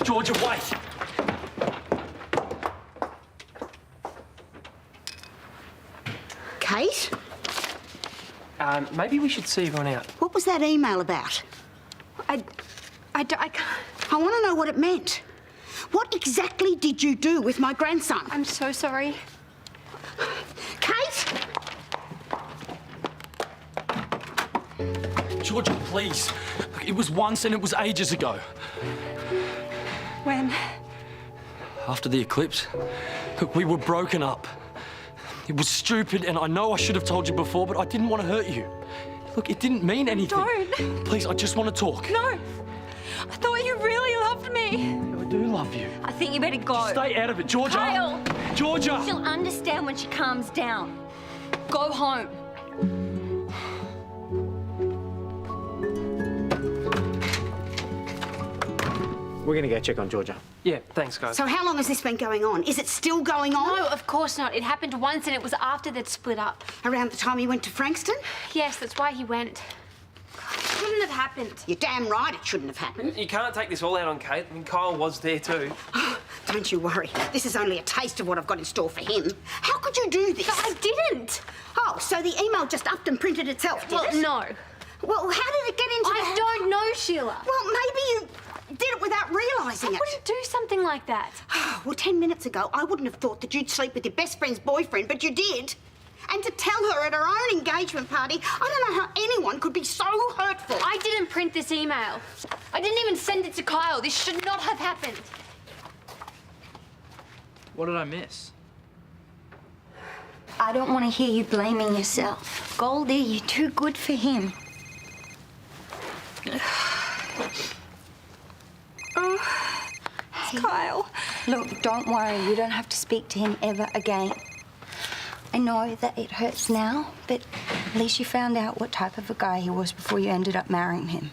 Georgia, wait! Kate? Maybe we should see everyone out. What was that email about? I can't... I want to know what it meant. What exactly did you do with my grandson? I'm so sorry. Kate? Georgia, please. Look, it was once and it was ages ago. When? After the eclipse. Look, we were broken up. It was stupid, and I know I should have told you before, but I didn't want to hurt you. Look, it didn't mean anything. Don't. Please, I just want to talk. No. I thought you really loved me. I do love you. I think you better go. Stay out of it, Georgia. Kyle! Georgia! She'll understand when she calms down. Go home. We're going to go check on Georgia. Yeah, thanks, guys. So how long has this been going on? Is it still going on? No, of course not. It happened once and it was after they'd split up. Around the time he went to Frankston? Yes, that's why he went. It shouldn't have happened. You're damn right it shouldn't have happened. You can't take this all out on Kate. I mean, Kyle was there too. Don't you worry. This is only a taste of what I've got in store for him. How could you do this? But I didn't. Oh, so the email just upped and printed itself, did it? No. Well, how did it get into I don't know, Sheila. Well, maybe you did it without realising it. I wouldn't do something like that. Well, 10 minutes ago, I wouldn't have thought that you'd sleep with your best friend's boyfriend, but you did. And to tell her at her own engagement party, I don't know how anyone could be so hurtful. I didn't print this email. I didn't even send it to Kyle. This should not have happened. What did I miss? I don't want to hear you blaming yourself. Goldie, you're too good for him. Hey, Kyle. Look, don't worry. You don't have to speak to him ever again. I know that it hurts now, but at least you found out what type of a guy he was before you ended up marrying him.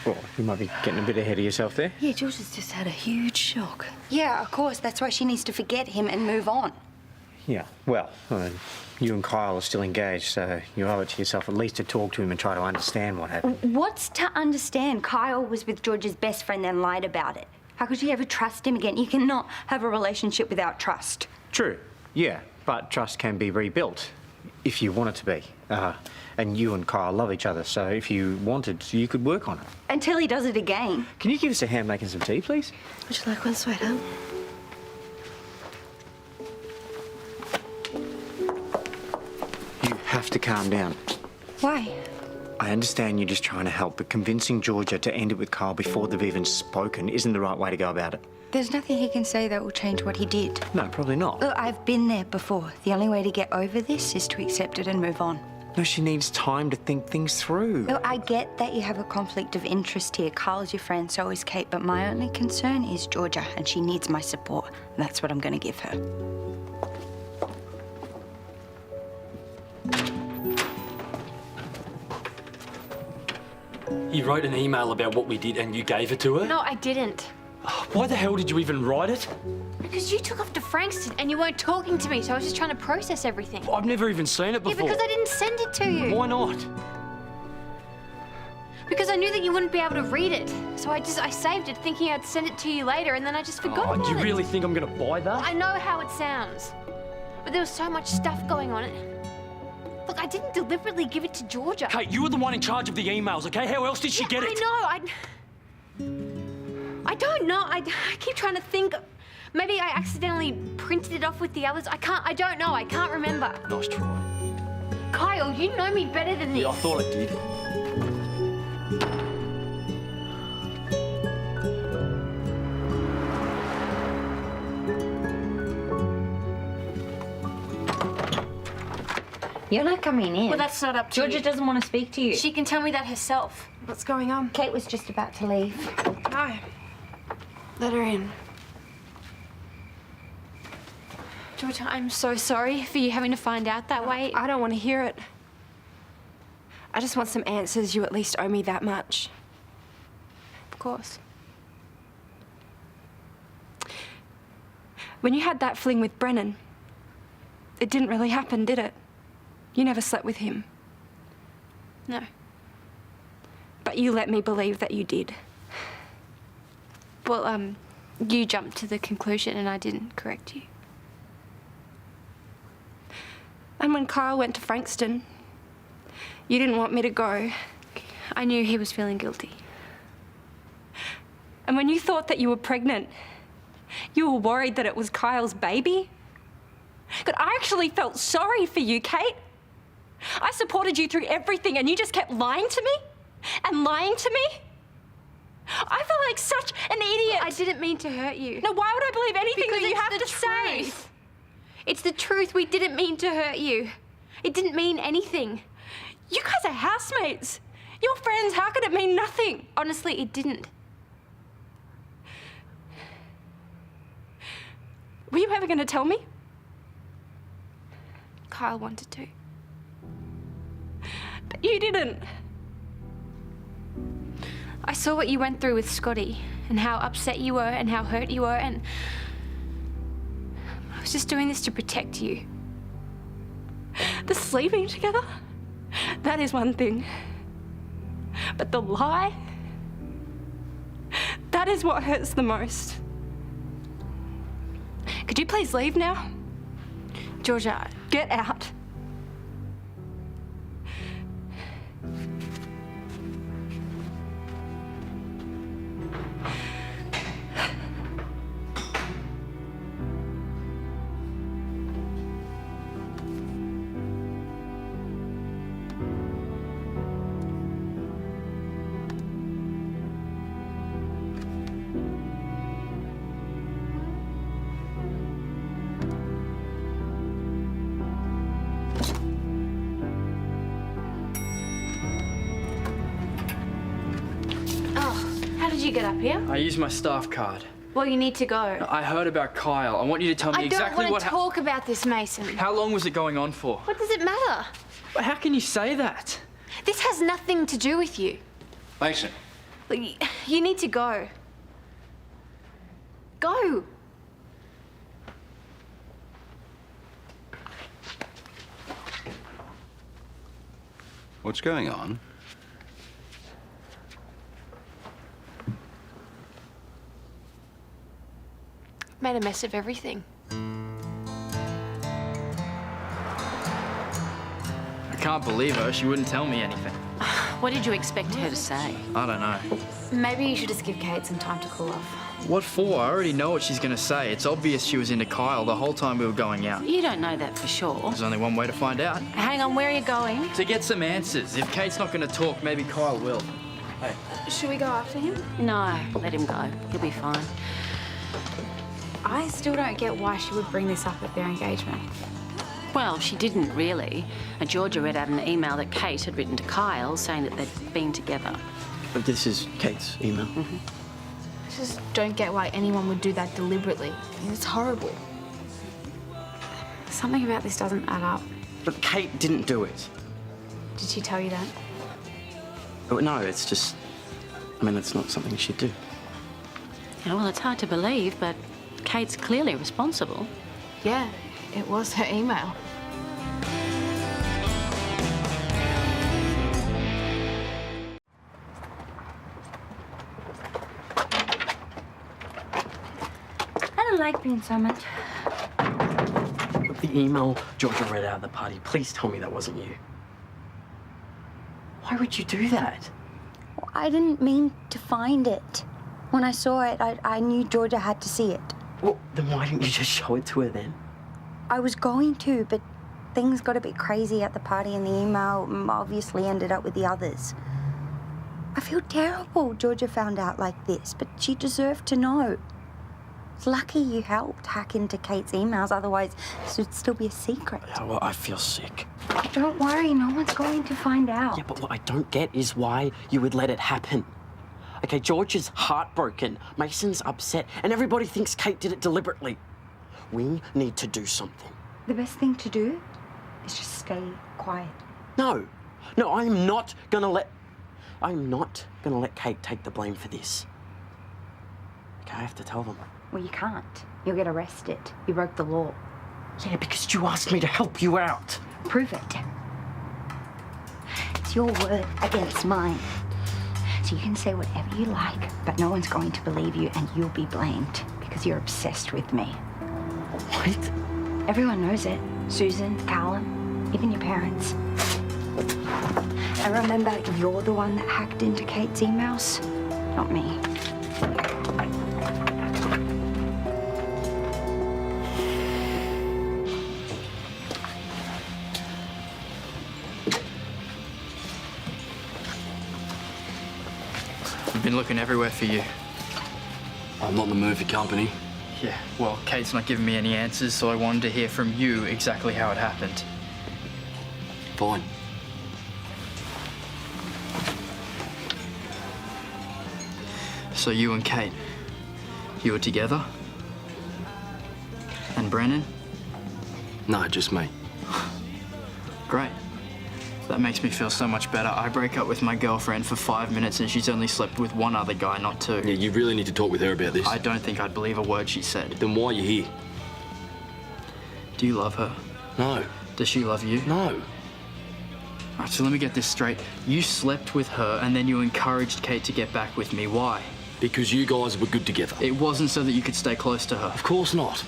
Well, you might be getting a bit ahead of yourself there. Yeah, Georgia's just had a huge shock. Yeah, of course. That's why she needs to forget him and move on. Yeah, well, you and Kyle are still engaged, so you owe it to yourself at least to talk to him and try to understand what happened. What's to understand? Kyle was with Georgia's best friend, then lied about it. How could she ever trust him again? You cannot have a relationship without trust. True, yeah, but trust can be rebuilt if you want it to be. And you and Kyle love each other, so if you wanted, you could work on it. Until he does it again. Can you give us a hand making some tea, please? Would you like one, sweetheart? You have to calm down. Why? I understand you're just trying to help, but convincing Georgia to end it with Kyle before they've even spoken isn't the right way to go about it. There's nothing he can say that will change what he did. No, probably not. Look, I've been there before. The only way to get over this is to accept it and move on. No, she needs time to think things through. Look, I get that you have a conflict of interest here. Carl's your friend, so is Kate, but my only concern is Georgia, and she needs my support. And that's what I'm going to give her. You wrote an email about what we did and you gave it to her? No, I didn't. Why the hell did you even write it? Because you took off to Frankston and you weren't talking to me, so I was just trying to process everything. I've never even seen it before. Yeah, because I didn't send it to you. Why not? Because I knew that you wouldn't be able to read it. So I saved it thinking I'd send it to you later and then I just forgot about Do you it. really think I'm gonna buy that? I know how it sounds. But there was so much stuff going on. Look, I didn't deliberately give it to Georgia. Kate, you were the one in charge of the emails, okay? How else did she get it? I don't know. I keep trying to think. Maybe I accidentally printed it off with the others. I don't know. I can't remember. Nice try. Kyle, you know me better than this. Yeah, I thought I did. You're not coming in. Well, that's not up to Georgia you. doesn't want to speak to you. She can tell me that herself. What's going on? Kate was just about to leave. No. Let her in. Georgia, I'm so sorry for you having to find out that way. I don't want to hear it. I just want some answers. You at least owe me that much. Of course. When you had that fling with Brennan, it didn't really happen, did it? You never slept with him. No. But you let me believe that you did. Well, You jumped to the conclusion and I didn't correct you. And when Karl went to Frankston, you didn't want me to go. I knew he was feeling guilty. And when you thought that you were pregnant, you were worried that it was Kyle's baby. But I actually felt sorry for you, Kate. I supported you through everything and you just kept lying to me and lying to me. I felt like such an idiot. I didn't mean to hurt you. No, why would I believe anything Because that you it's have the to say? truth. It's the truth. We didn't mean to hurt you. It didn't mean anything. You guys are housemates. You're friends. How could it mean nothing? Honestly, it didn't. Were you ever going to tell me? Kyle wanted to. But you didn't. I saw what you went through with Scotty and how upset you were and how hurt you were, and I was just doing this to protect you. The sleeping together, that is one thing. But the lie, that is what hurts the most. Could you please leave now? Georgia, Get out. how did you get up here? I used my staff card. Well, you need to go. I heard about Kyle. I want you to tell me I exactly don't what want to talk about this, Mason. How long was it going on for? What does it matter? But how can you say that? This has nothing to do with you. Mason. Look, you need to go. Go. What's going on? Made a mess of everything. I can't believe her. She wouldn't tell me anything. What did you expect her to say? I don't know. Maybe you should just give Kate some time to cool off. What for? I already know what she's going to say. It's obvious she was into Kyle the whole time we were going out. You don't know that for sure. There's only one way to find out. Hang on, where are you going? To get some answers. If Kate's not going to talk, maybe Kyle will. Hey. Should we go after him? No, let him go. He'll be fine. I still don't get why she would bring this up at their engagement. Well, she didn't really. And Georgia read out an email that Kate had written to Kyle saying that they'd been together. But this is Kate's email. I just don't get why anyone would do that deliberately. It's horrible. Something about this doesn't add up. But Kate didn't do it. Did she tell you that? Oh, no, it's just... I mean, it's not something she'd do. Yeah, well, it's hard to believe, but Kate's clearly responsible. Yeah, it was her email. I don't like being summoned. The email Georgia read out at the party, please tell me that wasn't you. Why would you do that? I didn't mean to find it. When I saw it, I knew Georgia had to see it. Well, then why didn't you just show it to her then? I was going to, but things got a bit crazy at the party and the email obviously ended up with the others. I feel terrible Georgia found out like this, but she deserved to know. It's lucky you helped hack into Kate's emails, otherwise this would still be a secret. Yeah, well, I feel sick. Don't worry, no one's going to find out. Yeah, but what I don't get is why you would let it happen. Okay, George is heartbroken, Mason's upset, and everybody thinks Kate did it deliberately. We need to do something. The best thing to do is just stay quiet. No, I'm not gonna let Kate take the blame for this. Okay, I have to tell them. Well, you can't. You'll get arrested. You broke the law. Yeah, because you asked me to help you out. Prove it. It's your word against mine. So you can say whatever you like, but no one's going to believe you and you'll be blamed because you're obsessed with me. What? Everyone knows it. Susan, Callum, even your parents. And remember, you're the one that hacked into Kate's emails, not me. I've been looking everywhere for you. I'm not in the mood for company. Yeah, well, Kate's not giving me any answers, so I wanted to hear from you exactly how it happened. Fine. So you and Kate, you were together? And Brennan? No, just me. Great. That makes me feel so much better. I break up with my girlfriend for 5 minutes and she's only slept with one other guy, not two. Yeah, you really need to talk with her about this. I don't think I'd believe a word she said. Then why are you here? Do you love her? No. Does she love you? No. All right, so let me get this straight. You slept with her and then you encouraged Kate to get back with me. Why? Because you guys were good together. It wasn't so that you could stay close to her. Of course not.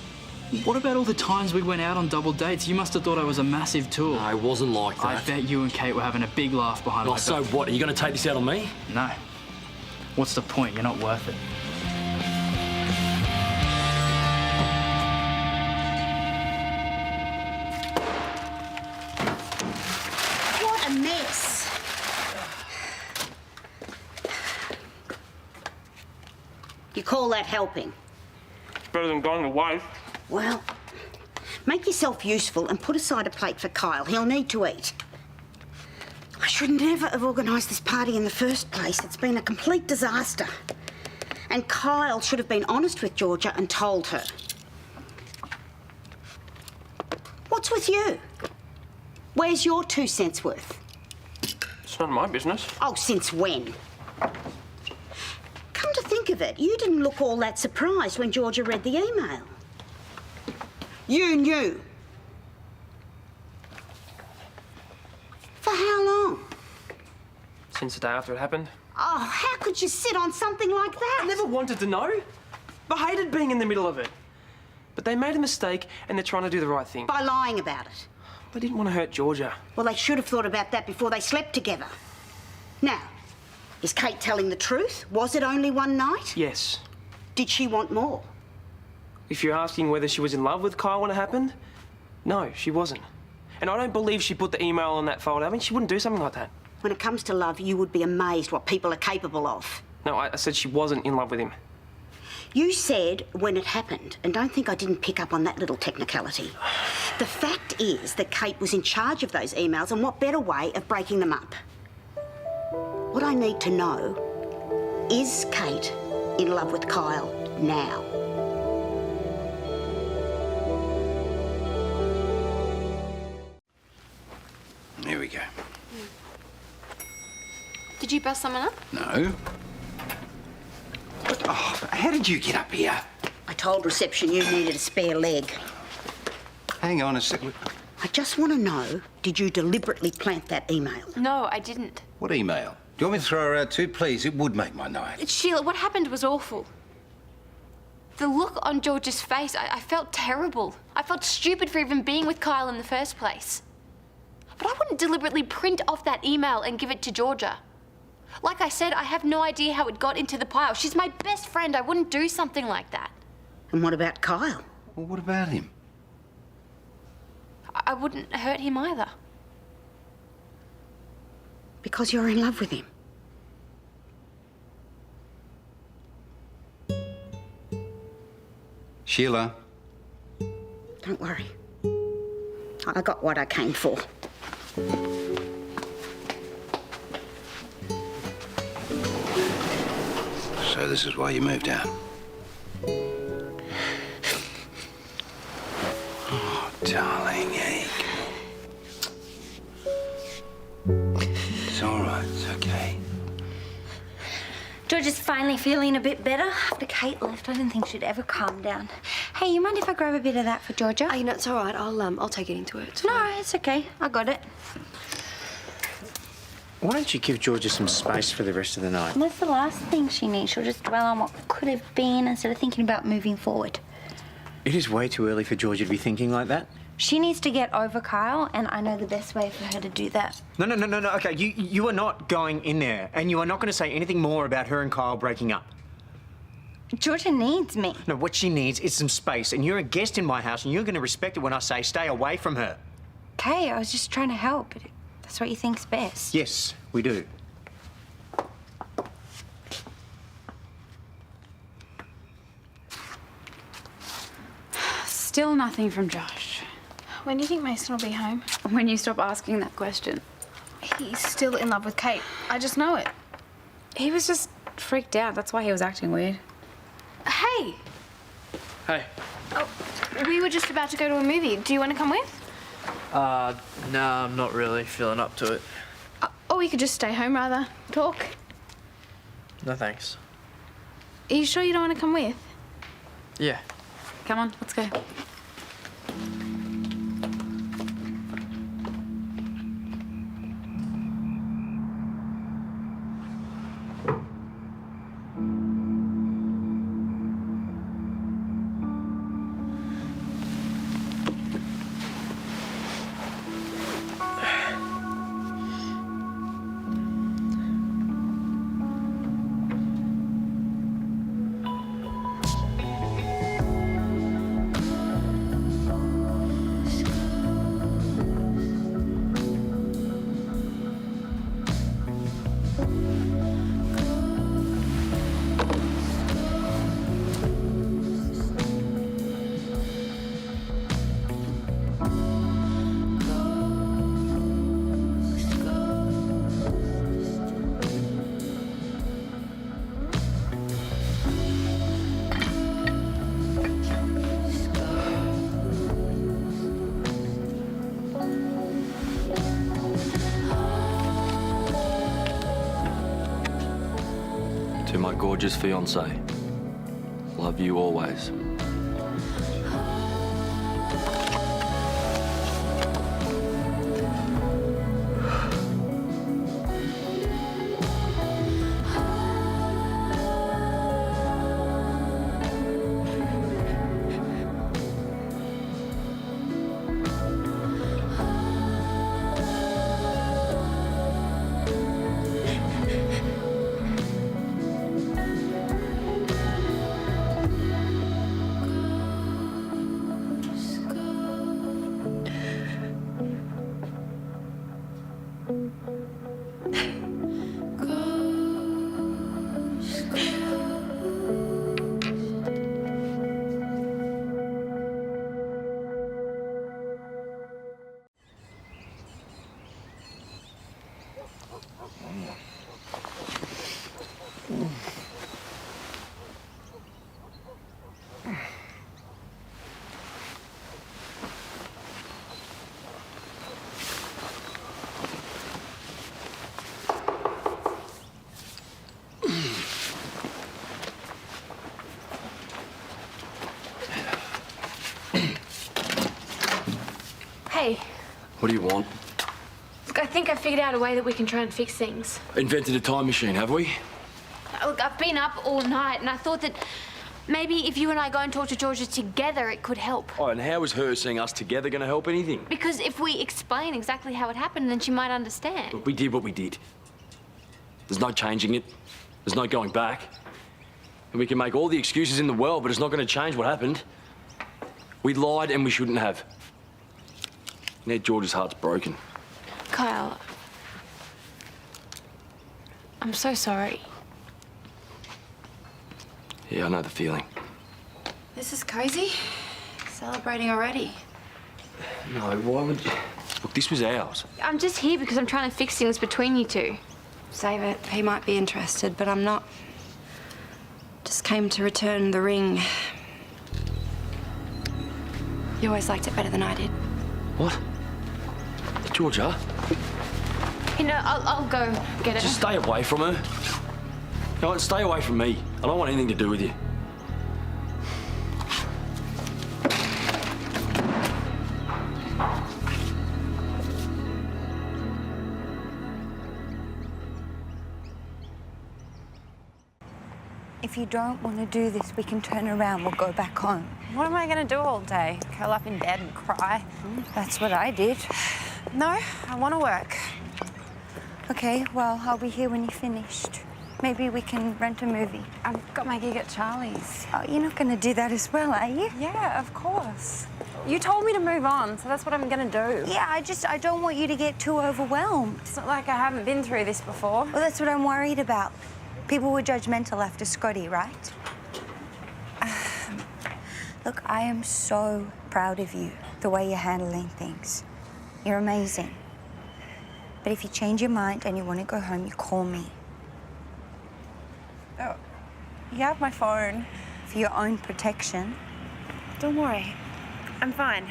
What about all the times we went out on double dates? You must have thought I was a massive tool. No, it wasn't like that. I bet you and Kate were having a big laugh behind my back. So what? Are you going to take this out on me? No. What's the point? You're not worth it. What a mess. You call that helping? Better than going to waste. Well, make yourself useful and put aside a plate for Kyle. He'll need to eat. I should never have organised this party in the first place. It's been a complete disaster. And Kyle should have been honest with Georgia and told her. What's with you? Where's your 2 cents worth? It's none of my business. Oh, since when? Come to think of it, you didn't look all that surprised when Georgia read the email. You knew. For how long? Since the day after it happened. Oh, how could you sit on something like that? I never wanted to know. I hated being in the middle of it. But they made a mistake and they're trying to do the right thing. By lying about it. I didn't want to hurt Georgia. Well, they should have thought about that before they slept together. Now, is Kate telling the truth? Was it only one night? Yes. Did she want more? If you're asking whether she was in love with Kyle when it happened, no, she wasn't. And I don't believe she put the email on that folder. I mean, she wouldn't do something like that. When it comes to love, you would be amazed what people are capable of. No, I said she wasn't in love with him. You said when it happened, and don't think I didn't pick up on that little technicality. The fact is that Kate was in charge of those emails, and what better way of breaking them up? What I need to know is Kate in love with Kyle now? Here we go. Did you bust someone up? No. Oh, but how did you get up here? I told reception you needed a spare leg. Hang on a sec. I just want to know, did you deliberately plant that email? No, I didn't. What email? Do you want me to throw her out too? Please, it would make my night. Sheila, what happened was awful. The look on George's face, I felt terrible. I felt stupid for even being with Kyle in the first place. But I wouldn't deliberately print off that email and give it to Georgia. Like I said, I have no idea how it got into the pile. She's my best friend. I wouldn't do something like that. And what about Kyle? Well, what about him? I wouldn't hurt him either. Because you're in love with him. Sheila. Don't worry. I got what I came for. So this is why you moved out? Oh, darling, hey. It's all right, it's okay. George is finally feeling a bit better after Kate left. I didn't think she'd ever calm down. Hey, you mind if I grab a bit of that for Georgia? Oh, you know, it's all right. I'll take it into it. No, it's okay. I got it. Why don't you give Georgia some space for the rest of the night? That's the last thing she needs. She'll just dwell on what could have been instead of thinking about moving forward. It is way too early for Georgia to be thinking like that. She needs to get over Kyle, and I know the best way for her to do that. No. Okay, you are not going in there, and you are not going to say anything more about her and Kyle breaking up. Georgia needs me. No, what she needs is some space, and you're a guest in my house, and you're going to respect it when I say stay away from her. Okay, I was just trying to help. That's what you think's best. Yes, we do. Still nothing from Josh. When do you think Mason will be home? When you stop asking that question. He's still in love with Kate. I just know it. He was just freaked out. That's why he was acting weird. Hey! Hey. Oh, we were just about to go to a movie. Do you want to come with? Nah, I'm not really feeling up to it. Or we could just stay home rather. Talk. No thanks. Are you sure you don't want to come with? Yeah. Come on, let's go. To my gorgeous fiancée, love you always. Hey, What do you want? look, I think I figured out a way that we can try and fix things. Invented a time machine, have we? Look, I've been up all night and I thought that maybe if you and I go and talk to Georgia together, it could help. Oh, and how is her seeing us together going to help anything? Because if we explain exactly how it happened, then she might understand. Look, we did what we did. There's no changing it. There's no going back. And we can make all the excuses in the world, but it's not going to change what happened. We lied and we shouldn't have. Now George's heart's broken. Kyle, I'm so sorry. Yeah, I know the feeling. This is crazy. Celebrating already. No, why would you? Look, this was ours. I'm just here because I'm trying to fix things between you two. Save it. He might be interested, but I'm not. Just came to return the ring. You always liked it better than I did. What? Georgia? You know, I'll go get her. Just stay away from her. You know what? Stay away from me. I don't want anything to do with you. if you don't want to do this, we can turn around. We'll go back home. What am I going to do all day? Curl up in bed and cry? That's what I did. No, I want to work. Okay, well, I'll be here when you're finished. Maybe we can rent a movie. I've got my gig at Charlie's. Oh, you're not going to do that as well, are you? Yeah, of course. You told me to move on, so that's what I'm going to do. Yeah, I don't want you to get too overwhelmed. It's not like I haven't been through this before. Well, that's what I'm worried about. People were judgmental after Scotty, right? Look, I am so proud of you, the way you're handling things. You're amazing. But if you change your mind and you want to go home, you call me. Oh, you have my phone. For your own protection. Don't worry. I'm fine.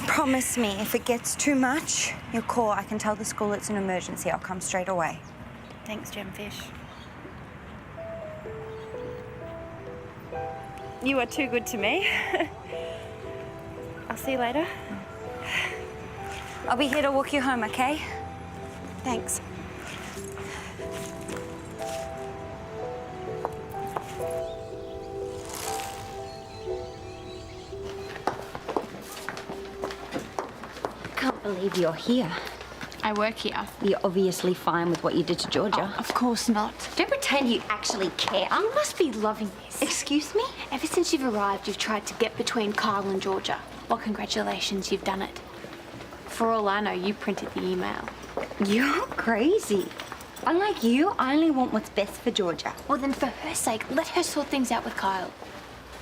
Promise me, if it gets too much, you call. I can tell the school it's an emergency. I'll come straight away. Thanks, Gemfish. You are too good to me. I'll see you later. I'll be here to walk you home, okay? Thanks. Can't believe you're here. I work here. You're obviously fine with what you did to Georgia. Oh, of course not. Don't pretend you actually care. You must be loving this. Excuse me? Ever since you've arrived, you've tried to get between Karl and Georgia. Well, congratulations, you've done it. For all I know, you printed the email. You're crazy. Unlike you, I only want what's best for Georgia. Well, then for her sake, let her sort things out with Kyle.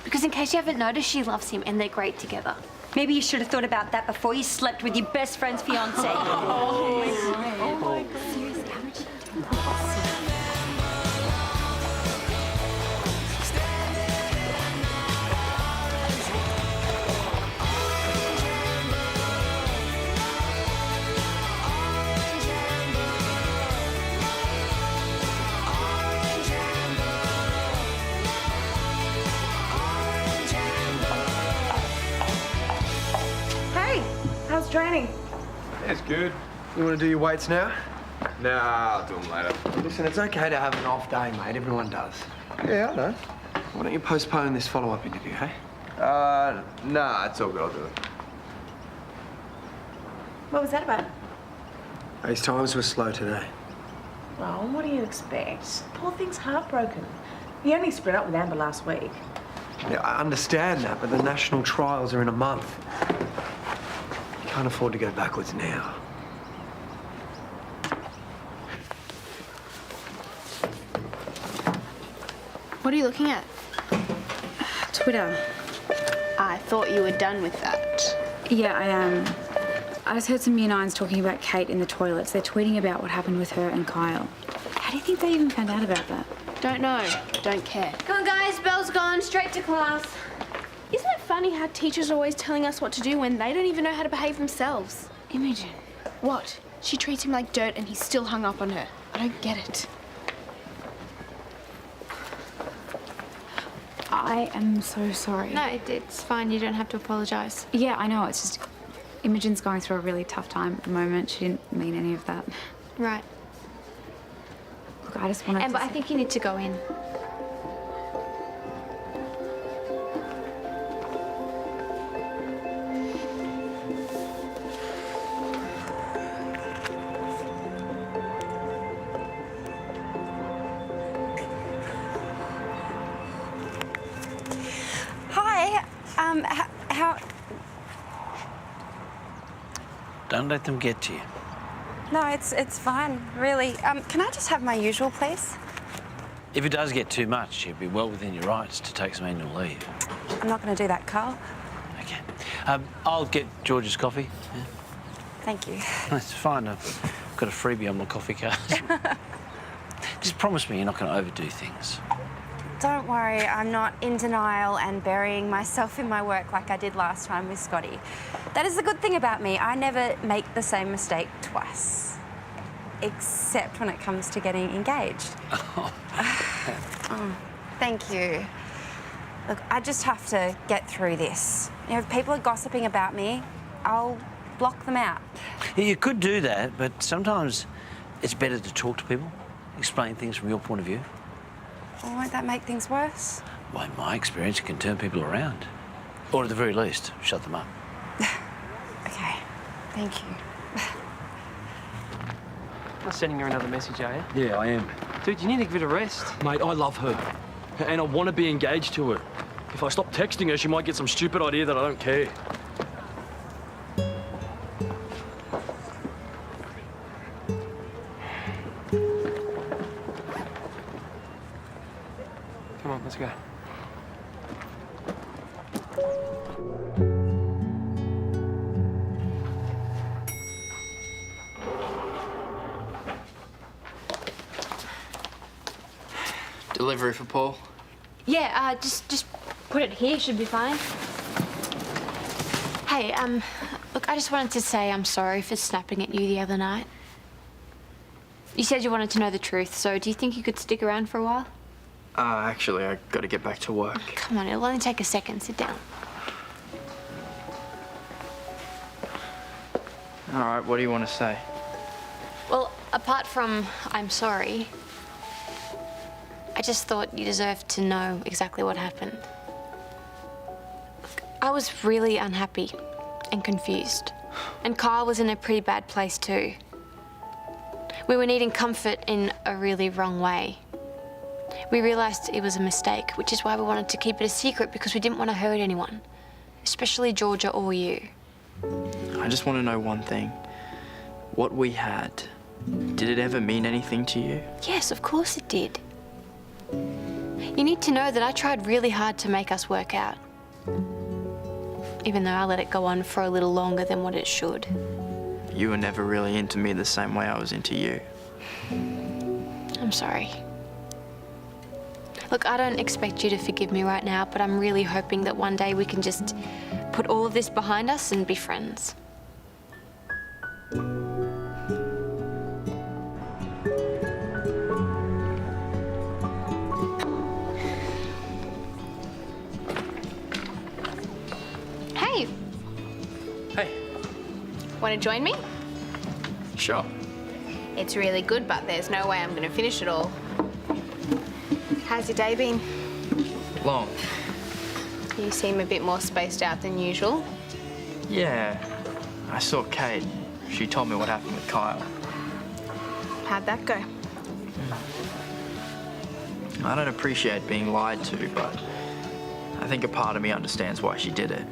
Because in case you haven't noticed, she loves him and they're great together. Maybe you should have thought about that before you slept with your best friend's fiancé. Oh my God. Seriously, how much How's training? It's good. You want to do your weights now? Nah, I'll do them later. Listen, it's okay to have an off day, mate. Everyone does. Yeah, I know. Why don't you postpone this follow-up interview, hey? Nah, it's all good. I'll do it. What was that about? His times were slow today. Well, what do you expect? Poor thing's heartbroken. He only split up with Amber last week. Yeah, I understand that, but the national trials are in a month. Can't afford to go backwards now. What are you looking at? Twitter. I thought you were done with that. Yeah, I am. I just heard some Year 9s talking about Kate in the toilets. They're tweeting about what happened with her and Kyle. How do you think they even found out about that? Don't know. Don't care. Come on, guys. Bell's gone. Straight to class. Isn't it funny how teachers are always telling us what to do when they don't even know how to behave themselves? Imogen. What? She treats him like dirt and he's still hung up on her. I don't get it. I am so sorry. No, it's fine. You don't have to apologise. Yeah, I know. It's just Imogen's going through a really tough time at the moment. She didn't mean any of that. Right. Look, I just wanted Amber, I think you need to go in. How... Don't let them get to you. No, it's fine, really. Can I just have my usual, please? If it does get too much, you'd be well within your rights to take some annual leave. I'm not going to do that, Karl. Okay. I'll get George's coffee. Yeah. Thank you. That's fine. I've got a freebie on my coffee card. Just promise me you're not going to overdo things. Don't worry, I'm not in denial and burying myself in my work like I did last time with Scotty. That is the good thing about me. I never make the same mistake twice. Except when it comes to getting engaged. Oh, thank you. Look, I just have to get through this. You know, if people are gossiping about me, I'll block them out. Yeah, you could do that, but sometimes it's better to talk to people, explain things from your point of view. Well, won't that make things worse? Well, in my experience, it can turn people around. Or at the very least, shut them up. Okay, thank you. Not sending her another message, are you? Yeah, I am. Dude, you need to give it a rest. Mate, I love her. And I want to be engaged to her. If I stop texting her, she might get some stupid idea that I don't care. Come on, let's go. Delivery for Paul. Yeah, just put it here, should be fine. Hey, look, I just wanted to say I'm sorry for snapping at you the other night. You said you wanted to know the truth, so do you think you could stick around for a while? Actually, I gotta get back to work. Come on, it'll only take a second. Sit down. All right, what do you want to say? Well, apart from I'm sorry, I just thought you deserved to know exactly what happened. Look, I was really unhappy and confused. And Karl was in a pretty bad place too. We were needing comfort in a really wrong way. We realised it was a mistake, which is why we wanted to keep it a secret, because we didn't want to hurt anyone, especially Georgia or you. I just want to know one thing. What we had, did it ever mean anything to you? Yes, of course it did. You need to know that I tried really hard to make us work out. Even though I let it go on for a little longer than what it should. You were never really into me the same way I was into you. I'm sorry. Look, I don't expect you to forgive me right now, but I'm really hoping that one day we can just put all of this behind us and be friends. Hey, Hey. want to join me? Sure. It's really good, but there's no way I'm going to finish it all. How's your day been? Long. You seem a bit more spaced out than usual. Yeah. I saw Kate. She told me what happened with Kyle. How'd that go? I don't appreciate being lied to, but I think a part of me understands why she did it.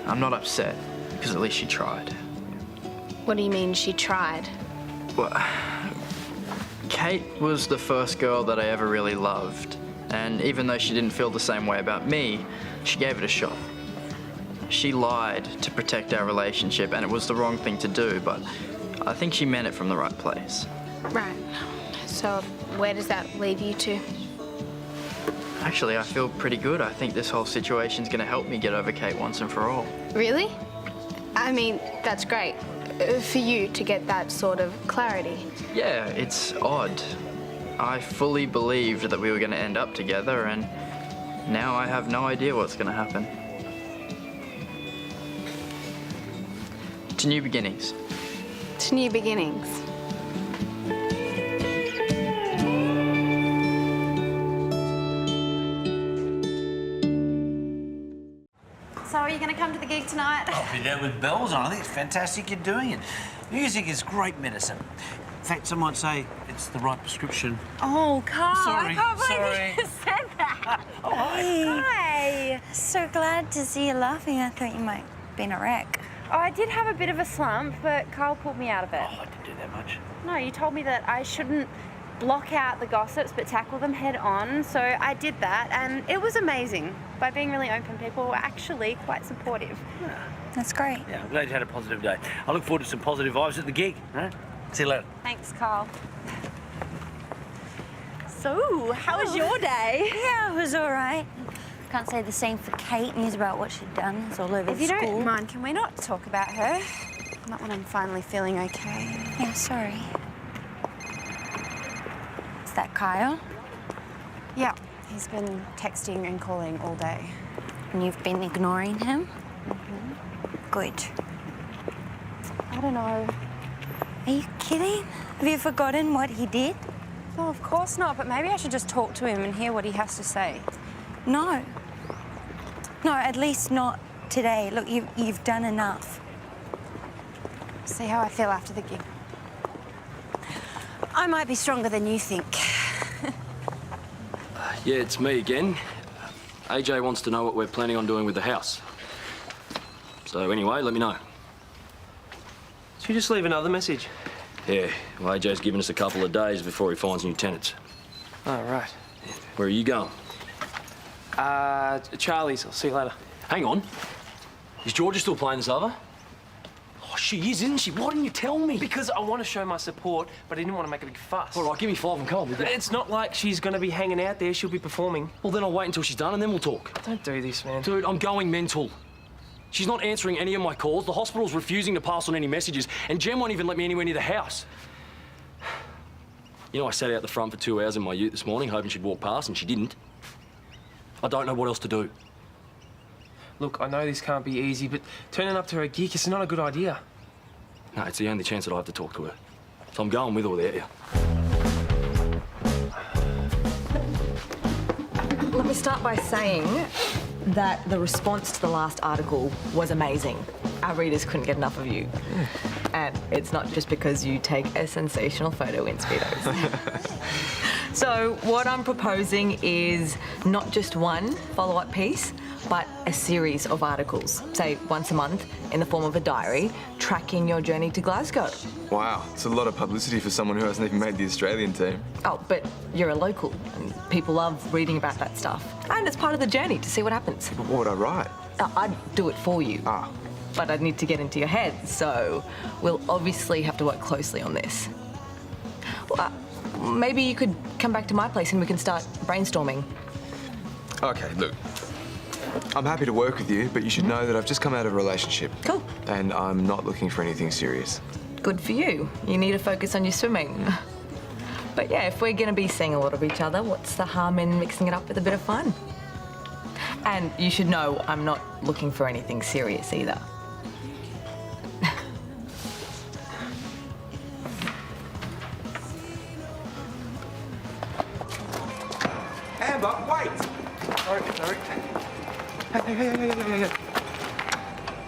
I'm not upset, because at least she tried. What do you mean she tried? Well, Kate was the first girl that I ever really loved. And even though she didn't feel the same way about me, she gave it a shot. She lied to protect our relationship, and it was the wrong thing to do, but I think she meant it from the right place. Right. So where does that leave you to? Actually, I feel pretty good. I think this whole situation's gonna help me get over Kate once and for all. Really? I mean, that's great. For you to get that sort of clarity. Yeah, it's odd. I fully believed that we were gonna end up together, and now I have no idea what's gonna happen. To new beginnings. To new beginnings. So are you going to come to the gig tonight? I'll be there with bells on. I think it's fantastic you're doing it. Music is great medicine. In fact, some might say it's the right prescription. Oh, Karl, Sorry, I can't believe sorry. you just said that. Oh, hi. Hi. So glad to see you laughing. I thought you might have been a wreck. Oh, I did have a bit of a slump, but Karl pulled me out of it. Oh, I didn't do that much. No, you told me that I shouldn't block out the gossips but tackle them head on, so I did that, and it was amazing. By being really open, people were actually quite supportive. That's great. Yeah, I'm glad you had a positive day. I look forward to some positive vibes at the gig. Huh? See you later. Thanks, Karl. So, how was your day? Yeah, it was all right. Can't say the same for Kate. News about what she'd done. It's all over If the you school. don't mind, can we not talk about her? Not when I'm finally feeling okay. Yeah, sorry. Is that Kyle? Yeah, he's been texting and calling all day. And you've been ignoring him? Good. I don't know. Are you kidding? Have you forgotten what he did? No, of course not, but maybe I should just talk to him and hear what he has to say. No. No, at least not today. Look, you've done enough. See how I feel after the gig. I might be stronger than you think. Yeah, it's me again. AJ wants to know what we're planning on doing with the house. So anyway, let me know. Should you just leave another message? Yeah, well, AJ's given us a couple of days before he finds new tenants. Oh, right. Where are you going? Charlie's. I'll see you later. Hang on. Is Georgia still playing this over? Oh, she is, isn't she? Why didn't you tell me? Because I want to show my support, but I didn't want to make a big fuss. All right, give me 5 and Karl. It's not like she's going to be hanging out there. She'll be performing. Well, then I'll wait until she's done and then we'll talk. Don't do this, man. Dude, I'm going mental. She's not answering any of my calls. The hospital's refusing to pass on any messages, and Jem won't even let me anywhere near the house. You know, I sat out the front for 2 hours in my ute this morning, hoping she'd walk past, and she didn't. I don't know what else to do. Look, I know this can't be easy, but turning up to her gig is not a good idea. No, it's the only chance that I have to talk to her. So I'm going with or without you. Let me start by saying that the response to the last article was amazing. Our readers couldn't get enough of you. And it's not just because you take a sensational photo in Speedos. So what I'm proposing is not just one follow-up piece, but a series of articles, say once a month, in the form of a diary, tracking your journey to Glasgow. Wow, it's a lot of publicity for someone who hasn't even made the Australian team. Oh, but you're a local, and people love reading about that stuff. And it's part of the journey to see what happens. But what would I write? I'd do it for you. Ah. But I'd need to get into your head, so we'll obviously have to work closely on this. Well, maybe you could come back to my place and we can start brainstorming. Okay, look. I'm happy to work with you, but you should know that I've just come out of a relationship. Cool. And I'm not looking for anything serious. Good for you. You need to focus on your swimming. But yeah, if we're going to be seeing a lot of each other, what's the harm in mixing it up with a bit of fun? And you should know I'm not looking for anything serious either. Amber, wait! Sorry. Hey.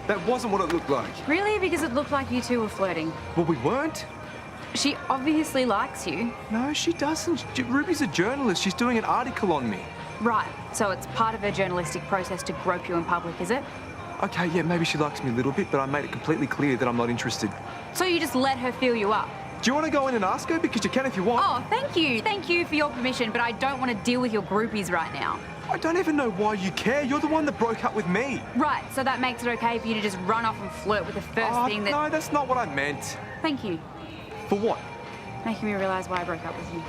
That wasn't what it looked like. Really? Because it looked like you two were flirting. Well, we weren't. She obviously likes you. No, she doesn't. Ruby's a journalist. She's doing an article on me. Right. So it's part of her journalistic process to grope you in public, is it? Okay, yeah, maybe she likes me a little bit, but I made it completely clear that I'm not interested. So you just let her feel you up? Do you want to go in and ask her? Because you can if you want. Oh, thank you. Thank you for your permission, but I don't want to deal with your groupies right now. I don't even know why you care. You're the one that broke up with me. Right, so that makes it okay for you to just run off and flirt with the first thing that... No, that's not what I meant. Thank you. For what? Making me realise why I broke up with you.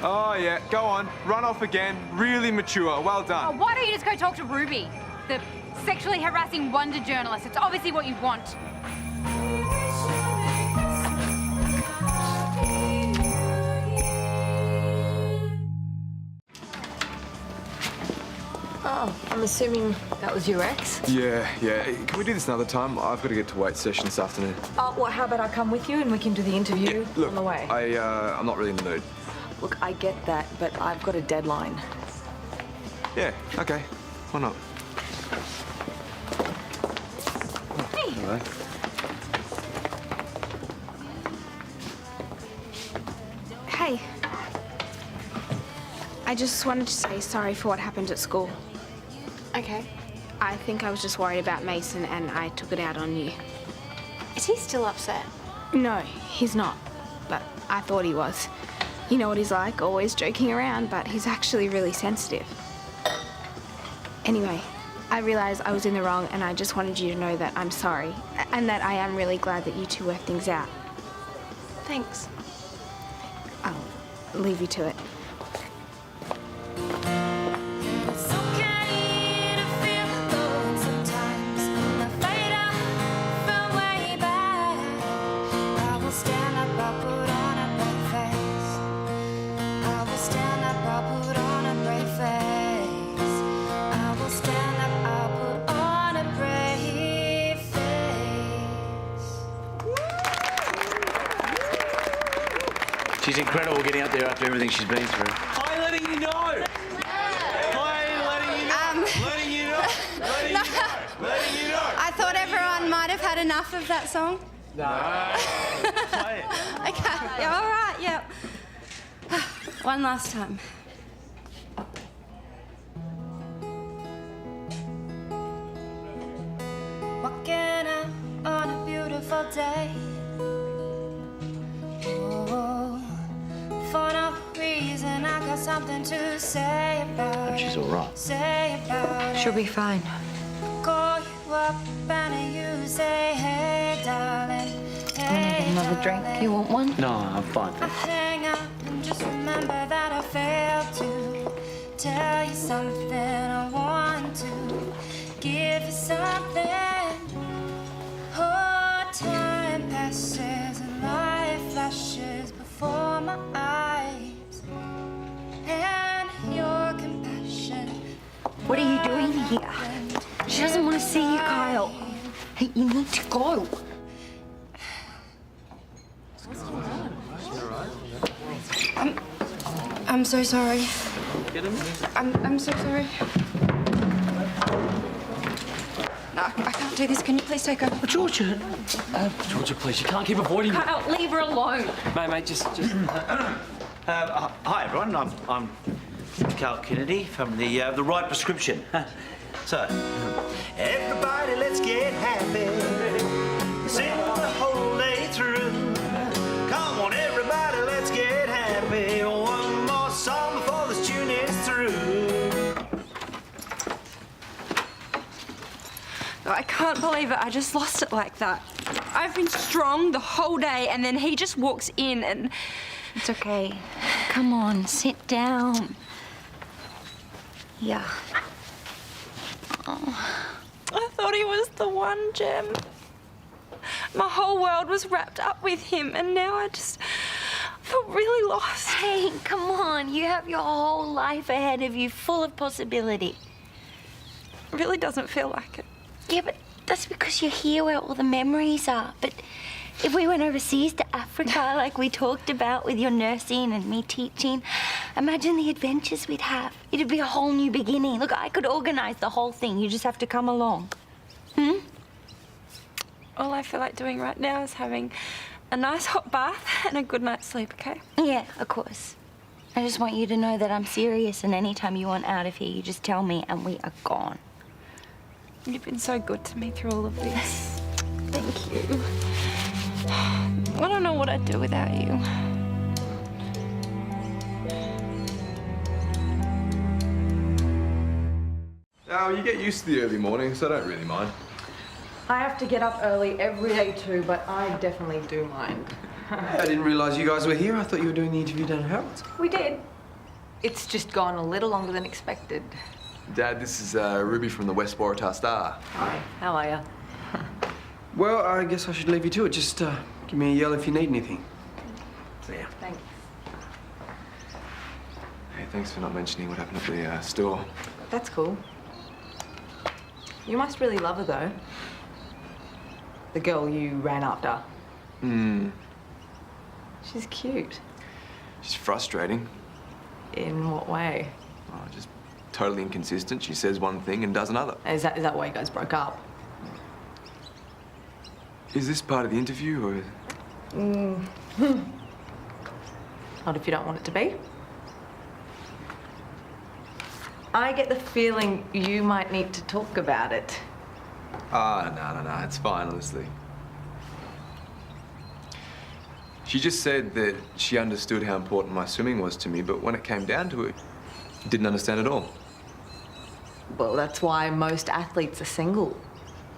Oh, yeah, go on. Run off again. Really mature. Well done. Oh, why don't you just go talk to Ruby, the sexually harassing wonder journalist? It's obviously what you want. Oh, I'm assuming that was your ex? Yeah. Can we do this another time? I've got to get to Waite's session this afternoon. Oh, well, how about I come with you and we can do the interview Look, on the way? I'm not really in the mood. Look, I get that, but I've got a deadline. Yeah, okay. Why not? Hey. Hello. Hey. I just wanted to say sorry for what happened at school. Okay. I think I was just worried about Mason and I took it out on you. Is he still upset? No, he's not. But I thought he was. You know what he's like, always joking around, but he's actually really sensitive. Anyway, I realised I was in the wrong and I just wanted you to know that I'm sorry and that I am really glad that you two worked things out. Thanks. I'll leave you to it. She's incredible getting out there after everything she's been through. I'm letting you know. I'm letting you know. Letting you know. Letting you know. Letting you know. I thought everyone might have had enough of that song. No. Play it. Okay, yeah, all right, yeah. One last time. Walking out on a beautiful day. Oh, for no reason, I got something to say about it. She's all right. Say about it. She'll be fine. Call you up and you say, hey, darling. Hey, Another drink? You want one? No, I'm fine. I hang out and just remember that I failed to tell you something. I want to give you something. Oh, time passes and life flashes before my eyes. And your compassion. What are you doing here? She doesn't want to see you, Kyle. Hey, you need to go. I'm so sorry. I'm so sorry. No, I can't do this. Can you please take over? Georgia, Georgia, please, you can't keep avoiding me. Kyle, leave her alone. Mate, just... Hi, everyone. I'm Karl Kennedy from the Right Prescription. So, everybody, let's get happy. Sing the whole day through. Come on, everybody, let's get happy. One more song before this tune is through. I can't believe it. I just lost it like that. I've been strong the whole day, and then he just walks in and... It's okay. Come on, sit down. Yeah. Oh, I thought he was the one, Gem. My whole world was wrapped up with him, and now I just feel really lost. Hey, come on. You have your whole life ahead of you, full of possibility. It really doesn't feel like it. Yeah, but that's because you're here where all the memories are. But if we went overseas to Africa, like we talked about with your nursing and me teaching, imagine the adventures we'd have. It'd be a whole new beginning. Look, I could organise the whole thing. You just have to come along. All I feel like doing right now is having a nice hot bath and a good night's sleep, okay? Yeah, of course. I just want you to know that I'm serious, and anytime you want out of here, you just tell me and we are gone. You've been so good to me through all of this. Thank you. I don't know what I'd do without you. Oh, you get used to the early mornings, so I don't really mind. I have to get up early every day too, but I definitely do mind. I didn't realise you guys were here. I thought you were doing the interview down at Harold's. We did. It's just gone a little longer than expected. Dad, this is Ruby from the West Waratah Star. Hi, how are you? Well, I guess I should leave you to it. Just give me a yell if you need anything. So, yeah. Thanks. Hey, thanks for not mentioning what happened at the store. That's cool. You must really love her, though. The girl you ran after. She's cute. She's frustrating. In what way? Oh, just totally inconsistent. She says one thing and does another. Is that why you guys broke up? Is this part of the interview, or...? Not if you don't want it to be. I get the feeling you might need to talk about it. Ah, no, it's fine, honestly. She just said that she understood how important my swimming was to me, but when it came down to it, didn't understand at all. Well, that's why most athletes are single.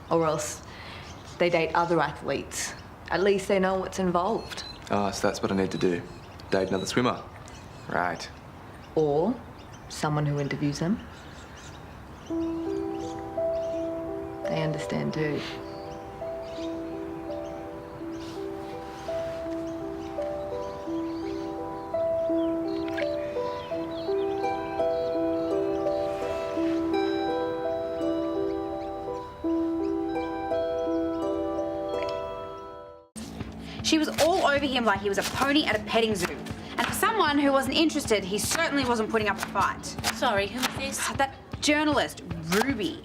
Or else they date other athletes. At least they know what's involved. Ah, so that's what I need to do. Date another swimmer. Right. Or someone who interviews them. They understand too. She was all over him like he was a pony at a petting zoo. anyone who wasn't interested, he certainly wasn't putting up a fight. Sorry, who is this? That journalist, Ruby.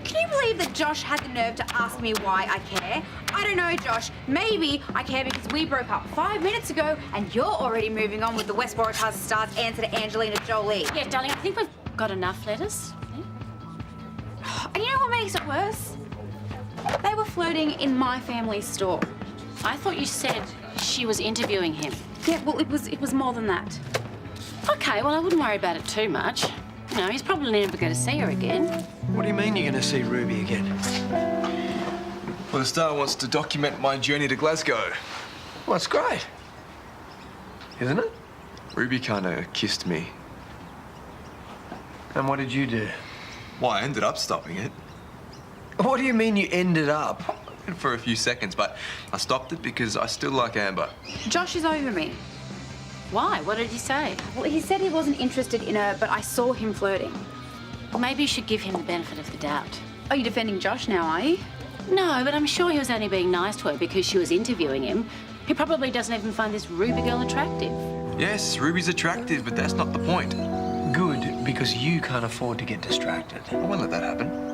Can you believe that Josh had the nerve to ask me why I care? I don't know, Josh. Maybe I care because we broke up 5 minutes ago and you're already moving on with the West Waratahs star's answer to Angelina Jolie. Yeah, darling, I think we've got enough letters. And you know what makes it worse? They were flirting in my family's store. I thought you said she was interviewing him. Yeah, well, it was more than that. Okay, well, I wouldn't worry about it too much. You know, he's probably never going to see her again. What do you mean you're going to see Ruby again? Well, the Star wants to document my journey to Glasgow. Well, that's great. Isn't it? Ruby kind of kissed me. And what did you do? Well, I ended up stopping it. What do you mean you ended up? For a few seconds, but I stopped it because I still like Amber. Josh is over me. Why? What did he say? Well, he said he wasn't interested in her, but I saw him flirting. Well, maybe you should give him the benefit of the doubt. Are you defending Josh now, are you? No, but I'm sure he was only being nice to her because she was interviewing him. He probably doesn't even find this Ruby girl attractive. Yes, Ruby's attractive, but that's not the point. Good, because you can't afford to get distracted. I won't let that happen.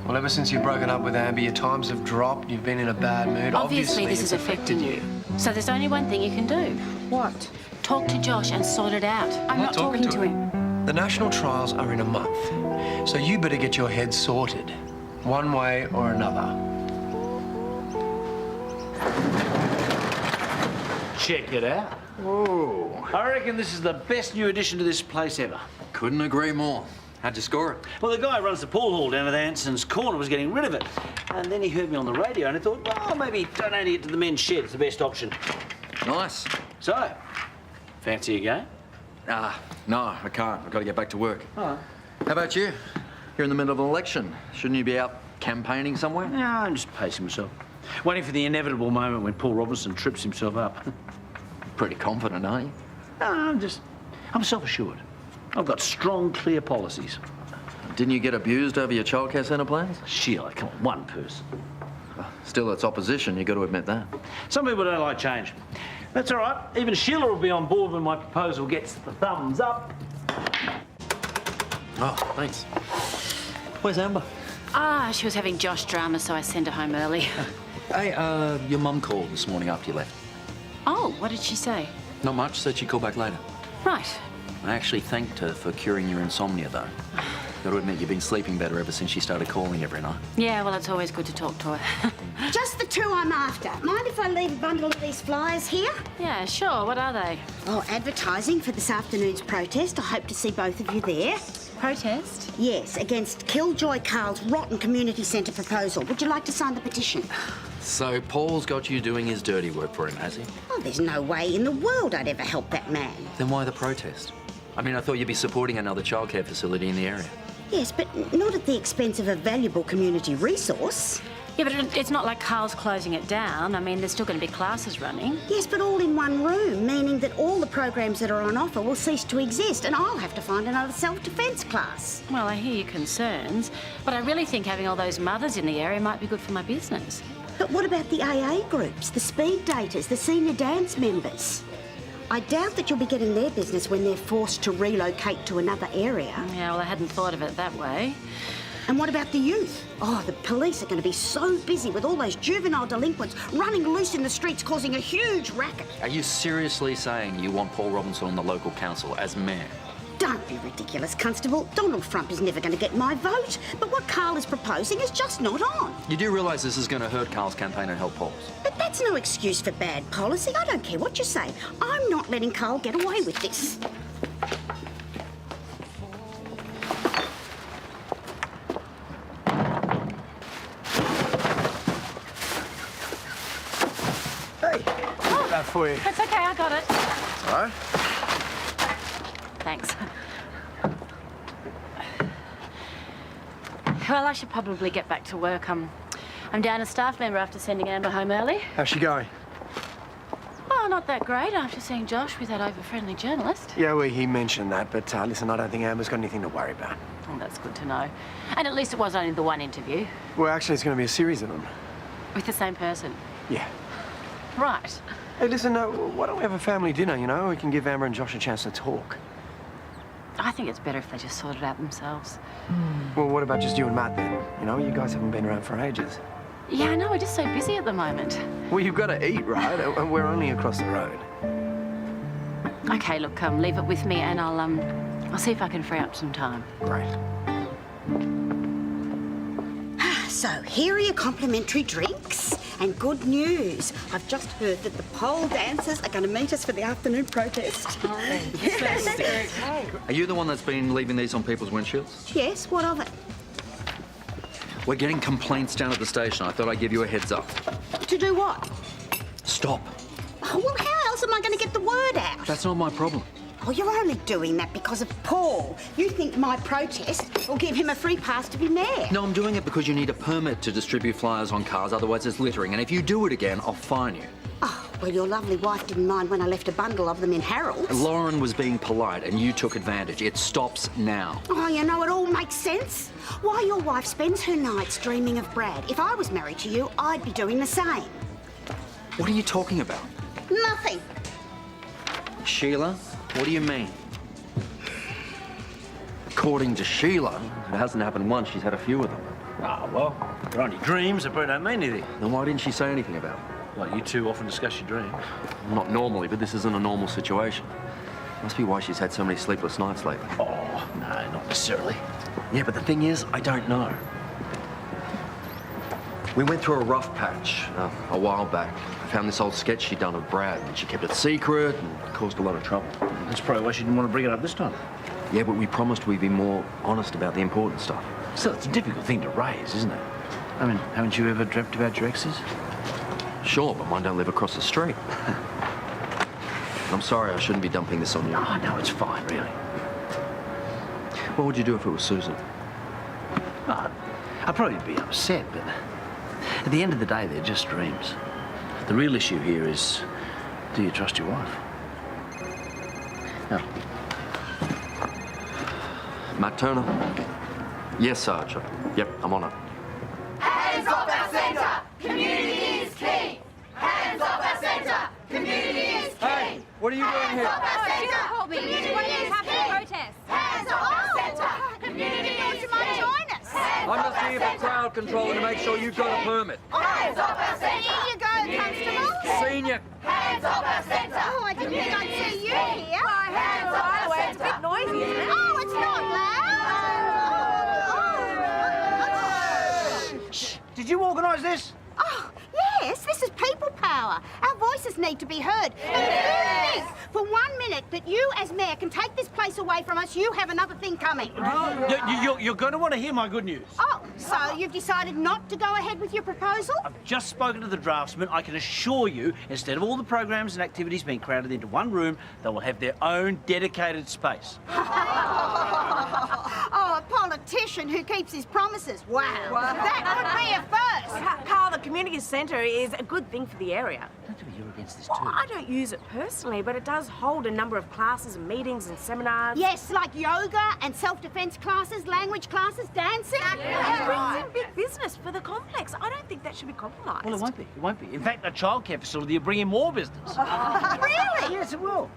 Well, ever since you've broken up with Amber, your times have dropped, you've been in a bad mood. Obviously this is affecting you. So there's only one thing you can do. What? Talk to Josh and sort it out. I'm not talking to him. The national trials are in a month, so you better get your head sorted, one way or another. Check it out. Whoa. I reckon this is the best new addition to this place ever. Couldn't agree more. How'd you score it? Well, the guy who runs the pool hall down at Anson's Corner was getting rid of it. And then he heard me on the radio and he thought, well, maybe donating it to the men's shed is the best option. Nice. So, fancy a game? No, I can't. I've got to get back to work. All right. How about you? You're in the middle of an election. Shouldn't you be out campaigning somewhere? No, I'm just pacing myself. Waiting for the inevitable moment when Paul Robinson trips himself up. Pretty confident, aren't you? No, I'm self-assured. I've got strong, clear policies. Didn't you get abused over your childcare centre plans? Sheila, come on, one person. Still, it's opposition. You've got to admit that. Some people don't like change. That's all right. Even Sheila will be on board when my proposal gets the thumbs up. Oh, thanks. Where's Amber? She was having Josh drama, so I sent her home early. Hey, your mum called this morning after you left. Oh, what did she say? Not much. Said she'd call back later. Right. I actually thanked her for curing your insomnia, though. Got to admit, you've been sleeping better ever since she started calling every night. Yeah, well, it's always good to talk to her. Just the two I'm after. Mind if I leave a bundle of these flyers here? Yeah, sure. What are they? Oh, advertising for this afternoon's protest. I hope to see both of you there. Protest? Yes, against Killjoy Karl's rotten community centre proposal. Would you like to sign the petition? So Paul's got you doing his dirty work for him, has he? Oh, there's no way in the world I'd ever help that man. Then why the protest? I mean, I thought you'd be supporting another childcare facility in the area. Yes, but not at the expense of a valuable community resource. Yeah, but it's not like Karl's closing it down. I mean, there's still going to be classes running. Yes, but all in one room, meaning that all the programs that are on offer will cease to exist and I'll have to find another self-defence class. Well, I hear your concerns, but I really think having all those mothers in the area might be good for my business. But what about the AA groups, the speed daters, the senior dance members? I doubt that you'll be getting their business when they're forced to relocate to another area. Yeah, well, I hadn't thought of it that way. And what about the youth? Oh, the police are going to be so busy with all those juvenile delinquents running loose in the streets causing a huge racket. Are you seriously saying you want Paul Robinson on the local council as mayor? Don't be ridiculous, Constable. Donald Trump is never going to get my vote. But what Karl is proposing is just not on. You do realise this is going to hurt Karl's campaign and help Paul's? But that's no excuse for bad policy. I don't care what you say. I'm not letting Karl get away with this. That for you. That's okay, I got it. All right. Thanks. Well, I should probably get back to work. I'm down a staff member after sending Amber home early. How's she going? Oh, not that great after seeing Josh with that over-friendly journalist. Yeah, well, he mentioned that, but listen, I don't think Amber's got anything to worry about. Oh, that's good to know. And at least it was only the one interview. Well, actually, it's going to be a series of them. With the same person? Yeah. Right. Hey, listen, why don't we have a family dinner, you know? We can give Amber and Josh a chance to talk. I think it's better if they just sort it out themselves. Well, what about just you and Matt then? You know, you guys haven't been around for ages. Yeah, I know, we're just so busy at the moment. Well, you've got to eat, right? And we're only across the road. Okay, look, leave it with me and I'll see if I can free up some time. Great. So, here are your complimentary drinks. And good news, I've just heard that the pole dancers are going to meet us for the afternoon protest. Yes. Are you the one that's been leaving these on people's windshields? Yes, what of it? We're getting complaints down at the station. I thought I'd give you a heads up. To do what? Stop. Oh, well, how else am I going to get the word out? That's not my problem. Oh, you're only doing that because of Paul. You think my protest will give him a free pass to be mayor. No, I'm doing it because you need a permit to distribute flyers on cars, otherwise it's littering. And if you do it again, I'll fine you. Oh, well, your lovely wife didn't mind when I left a bundle of them in Harold's. Lauren was being polite and you took advantage. It stops now. Oh, you know, it all makes sense. Why your wife spends her nights dreaming of Brad. If I was married to you, I'd be doing the same. What are you talking about? Nothing. Sheila, what do you mean? According to Sheila, it hasn't happened once, she's had a few of them. Ah, well, they're only dreams, they probably don't mean anything. Then why didn't she say anything about it? Well, you two often discuss your dreams. Not normally, but this isn't a normal situation. Must be why she's had so many sleepless nights lately. Oh, no, not necessarily. Yeah, but the thing is, I don't know. We went through a rough patch a while back. I found this old sketch she'd done of Brad, and she kept it secret and caused a lot of trouble. That's probably why she didn't want to bring it up this time. Yeah, but we promised we'd be more honest about the important stuff. Still, it's a difficult thing to raise, isn't it? I mean, haven't you ever dreamt about your exes? Sure, but mine don't live across the street. I'm sorry, I shouldn't be dumping this on you. Oh, no, it's fine, really. What would you do if it was Susan? Oh, I'd probably be upset, but at the end of the day, they're just dreams. The real issue here is, do you trust your wife? No. Matt Turner? Yes, Sarge. Yep, I'm on it. Hands off our centre! Community is king! Hands off our centre! Community is king! Hey, what are you doing here? Hands off our centre! Community is king! Hands off our centre! Community is king! Join us. I'm just here for crowd control and to make sure you've got a permit. Hands off our centre! Here you go, Constable. Senior. Hands off our centre! Oh, I didn't think I'd see you here. Hands off our centre! It's a bit noisy, isn't it? Oh, it's not loud. Shh! Did you organise this? Oh, yes, this is people power. Our voices need to be heard. And the thing is, for 1 minute that you as mayor can take this place away from us, you have another thing coming. You're going to want to hear my good news. Oh, so you've decided not to go ahead with your proposal? I've just spoken to the draftsman. I can assure you, instead of all the programs and activities being crowded into one room, they will have their own dedicated space. Oh, a politician who keeps his promises. Wow. That would be a first. Karl, the community centre is a good thing for the area. Don't tell me you're against this too. Well, I don't use it personally, but it does hold a number of classes and meetings and seminars. Yes, like yoga and self-defence classes, language classes, dancing. It brings in big business for the complex. I don't think that should be compromised. Well, it won't be. It won't be. In fact, the childcare facility will bring in more business. Really? Yes, it will.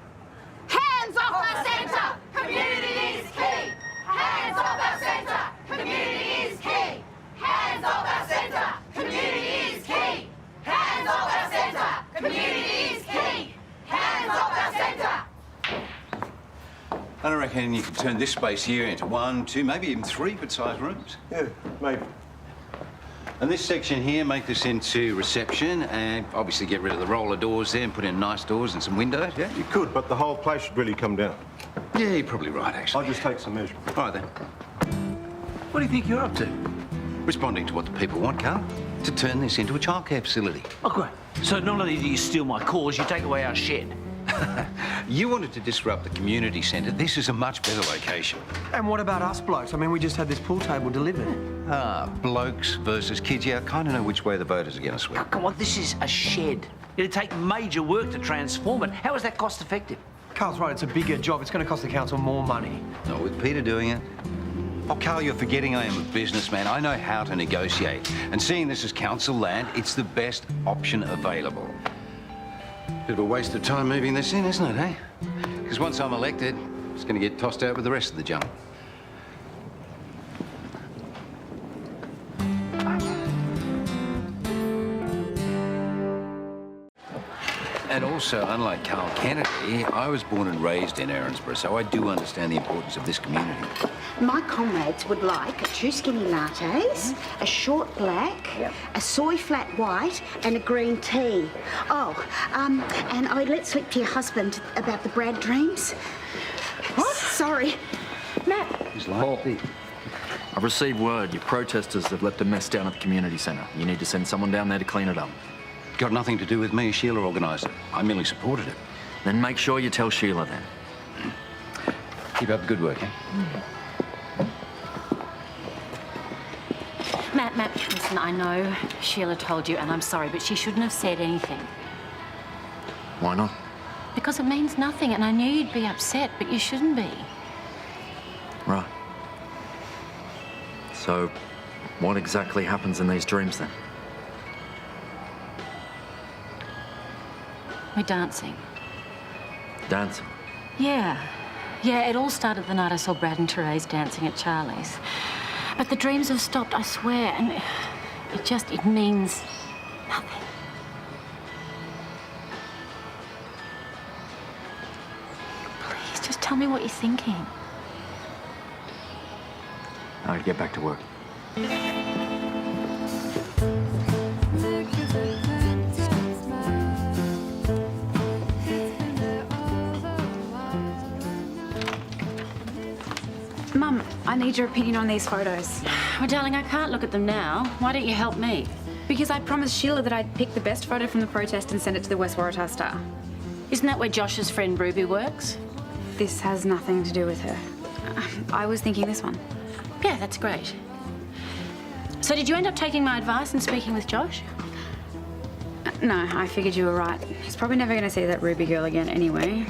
Hands off Our centre! Community is king! Hands off our centre! Community is king! Hands off our centre! Community is king! Hands off our centre! Community is king! Hands off our centre! I reckon you could turn this space here into 1, 2, maybe even 3 good-sized rooms. Yeah, maybe. And this section here, make this into reception and obviously get rid of the roller doors there and put in nice doors and some windows, yeah? You could, but the whole place should really come down. Yeah, you're probably right, actually. I'll just take some measurements. All right, then. What do you think you're up to? Responding to what the people want, Karl. To turn this into a childcare facility. Oh, great. So not only do you steal my cause, you take away our shed. You wanted to disrupt the community centre. This is a much better location. And what about us blokes? I mean, we just had this pool table delivered. Ah, blokes versus kids. Yeah, I kind of know which way the voters are going to swing. Oh, come on, this is a shed. It'd take major work to transform it. How is that cost effective? Karl's right, it's a bigger job. It's going to cost the council more money. Not with Peter doing it. Oh, Karl, you're forgetting I am a businessman. I know how to negotiate. And seeing this as council land, it's the best option available. Bit of a waste of time moving this in, isn't it, eh? Because once I'm elected, it's going to get tossed out with the rest of the junk. And also, unlike Karl Kennedy, I was born and raised in Erinsborough, so I do understand the importance of this community. My comrades would like 2 skinny lattes, a short black, a soy flat white, and a green tea. Oh, and I let slip to your husband about the Brad dreams. What? Sorry. Matt. Paul, I've received word your protesters have left a mess down at the community centre. You need to send someone down there to clean it up. Got nothing to do with me. Sheila organised it. I merely supported it. Then make sure you tell Sheila then. Keep up the good work, eh? Matt, listen, I know Sheila told you, and I'm sorry, but she shouldn't have said anything. Why not? Because it means nothing, and I knew you'd be upset, but you shouldn't be. Right. So, what exactly happens in these dreams then? We're dancing. Dancing? Yeah, it all started the night I saw Brad and Therese dancing at Charlie's. But the dreams have stopped, I swear, and it means nothing. Please, just tell me what you're thinking. I'll get back to work. Mum, I need your opinion on these photos. Well, darling, I can't look at them now. Why don't you help me? Because I promised Sheila that I'd pick the best photo from the protest and send it to the West Waratah Star. Isn't that where Josh's friend Ruby works? This has nothing to do with her. I was thinking this one. Yeah, that's great. So did you end up taking my advice and speaking with Josh? No, I figured you were right. He's probably never going to see that Ruby girl again anyway.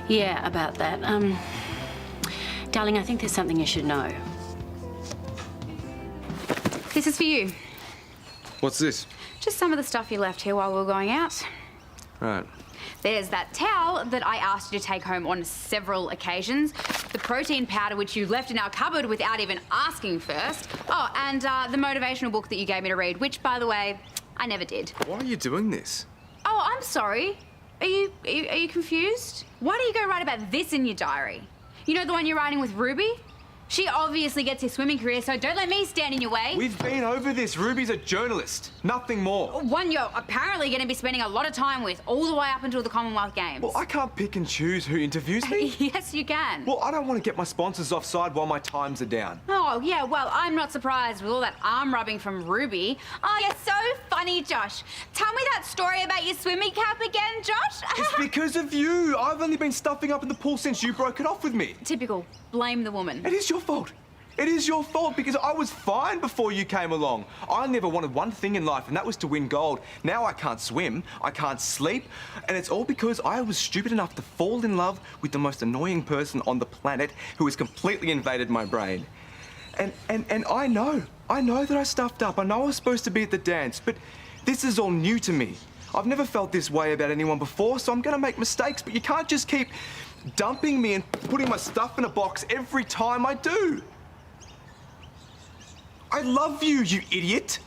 Yeah, about that. Darling, I think there's something you should know. This is for you. What's this? Just some of the stuff you left here while we were going out. Right. There's that towel that I asked you to take home on several occasions. The protein powder which you left in our cupboard without even asking first. Oh, and the motivational book that you gave me to read, which, by the way, I never did. Why are you doing this? Oh, I'm sorry. Are you confused? Why do you go write about this in your diary? You know the one you're writing with Ruby? She obviously gets her swimming career, so don't let me stand in your way. We've been over this. Ruby's a journalist. Nothing more. One you're apparently going to be spending a lot of time with, all the way up until the Commonwealth Games. Well, I can't pick and choose who interviews me. Yes, you can. Well, I don't want to get my sponsors offside while my times are down. Oh, yeah, well, I'm not surprised with all that arm rubbing from Ruby. Oh, you're so funny, Josh. Tell me that story about your swimming cap again, Josh. It's because of you. I've only been stuffing up in the pool since you broke it off with me. Typical. Blame the woman. It is your fault. It is your fault because I was fine before you came along. I never wanted one thing in life, and that was to win gold. Now I can't swim, I can't sleep, and it's all because I was stupid enough to fall in love with the most annoying person on the planet who has completely invaded my brain. And I know that I stuffed up. I know I was supposed to be at the dance, but this is all new to me. I've never felt this way about anyone before, so I'm gonna make mistakes, but you can't just keep dumping me and putting my stuff in a box every time I do. I love you, you idiot.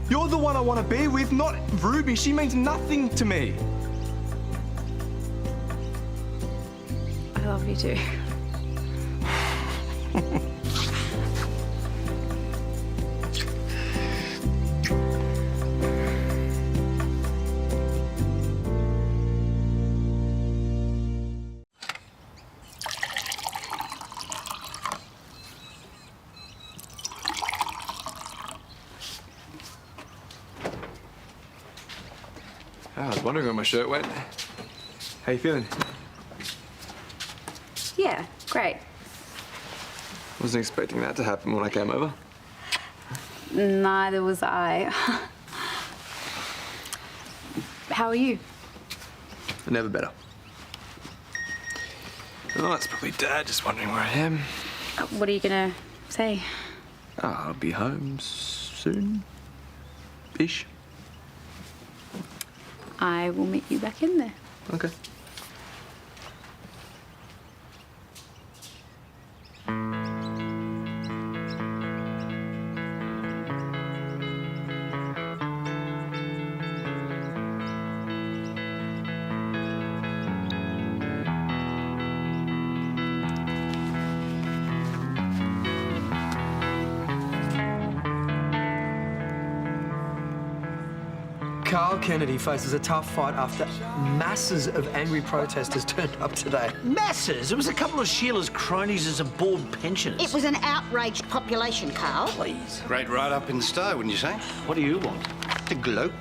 You're the one I want to be with, not Ruby. She means nothing to me. I love you too. I was wondering where my shirt went. How you feeling? Yeah, great. Wasn't expecting that to happen when I came over. Neither was I. How are you? Never better. Oh, that's probably Dad just wondering where I am. What are you gonna say? Oh, I'll be home soon. Ish. I will meet you back in there. Okay. Karl Kennedy faces a tough fight after masses of angry protesters turned up today. Masses? It was a couple of Sheila's cronies as a bored pensioners. It was an outraged population, Karl. Please. Great write-up in the Star, wouldn't you say? What do you want? To gloat.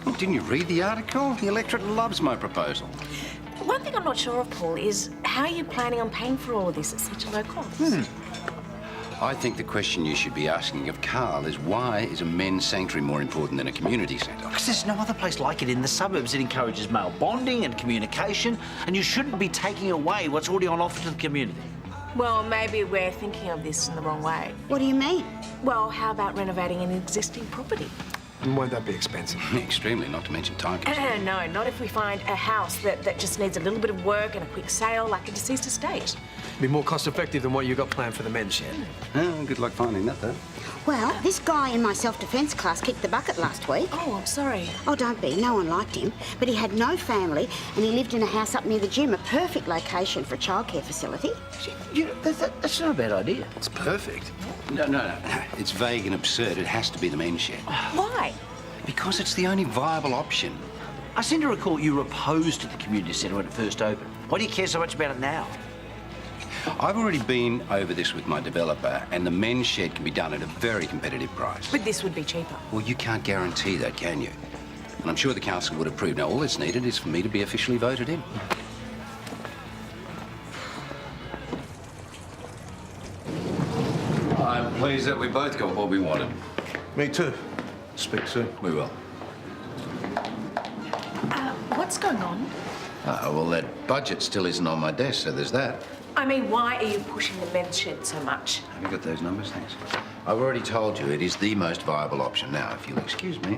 Well, didn't you read the article? The electorate loves my proposal. One thing I'm not sure of, Paul, is how are you planning on paying for all of this at such a low cost? I think the question you should be asking of Karl is why is a men's sanctuary more important than a community centre? Because there's no other place like it in the suburbs. It encourages male bonding and communication, and you shouldn't be taking away what's already on offer to the community. Well, maybe we're thinking of this in the wrong way. What do you mean? Well, how about renovating an existing property? And won't that be expensive? Extremely, not to mention time consuming. No, not if we find a house that just needs a little bit of work and a quick sale, like a deceased estate. Be more cost-effective than what you got planned for the men's shed. Oh, good luck finding that, though. Well, this guy in my self-defence class kicked the bucket last week. Oh, I'm sorry. Oh, don't be. No one liked him. But he had no family and he lived in a house up near the gym, a perfect location for a childcare facility. That's not a bad idea. It's perfect. No. It's vague and absurd. It has to be the men's shed. Why? Because it's the only viable option. I seem to recall you were opposed to the community centre when it first opened. Why do you care so much about it now? I've already been over this with my developer, and the men's shed can be done at a very competitive price. But this would be cheaper. Well, you can't guarantee that, can you? And I'm sure the council would approve. Now, all that's needed is for me to be officially voted in. I'm pleased that we both got what we wanted. Me too. Speak soon. We will. What's going on? Well, that budget still isn't on my desk, so there's that. I mean, why are you pushing the men's shed so much? Have you got those numbers? Thanks. I've already told you it is the most viable option. Now, if you'll excuse me.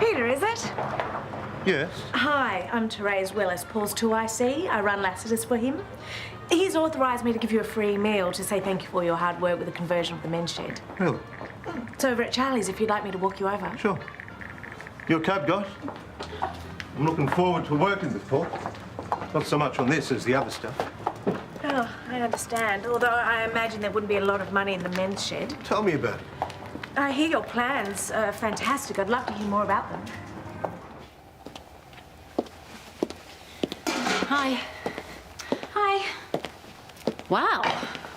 Peter, is it? Yes. Hi, I'm Therese Willis, Paul's 2IC. I run Lassiter's for him. He's authorised me to give you a free meal to say thank you for your hard work with the conversion of the men's shed. Really? It's over at Charlie's if you'd like me to walk you over. Sure. You a cab, guys? I'm looking forward to working with Paul. Not so much on this as the other stuff. Oh, I understand. Although I imagine there wouldn't be a lot of money in the men's shed. Tell me about it. I hear your plans are fantastic. I'd love to hear more about them. Hi. Hi. Wow.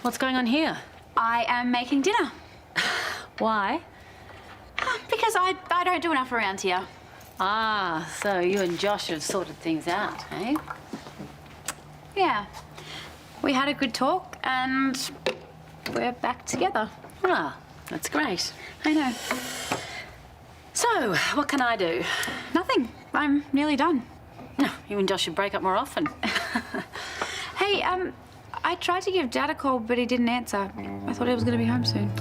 What's going on here? I am making dinner. Why? Because I don't do enough around here. Ah, so you and Josh have sorted things out, eh? Yeah. We had a good talk and we're back together. Ah, that's great. I know. So, what can I do? Nothing. I'm nearly done. You and Josh should break up more often. Hey, I tried to give Dad a call, but he didn't answer. I thought he was going to be home soon.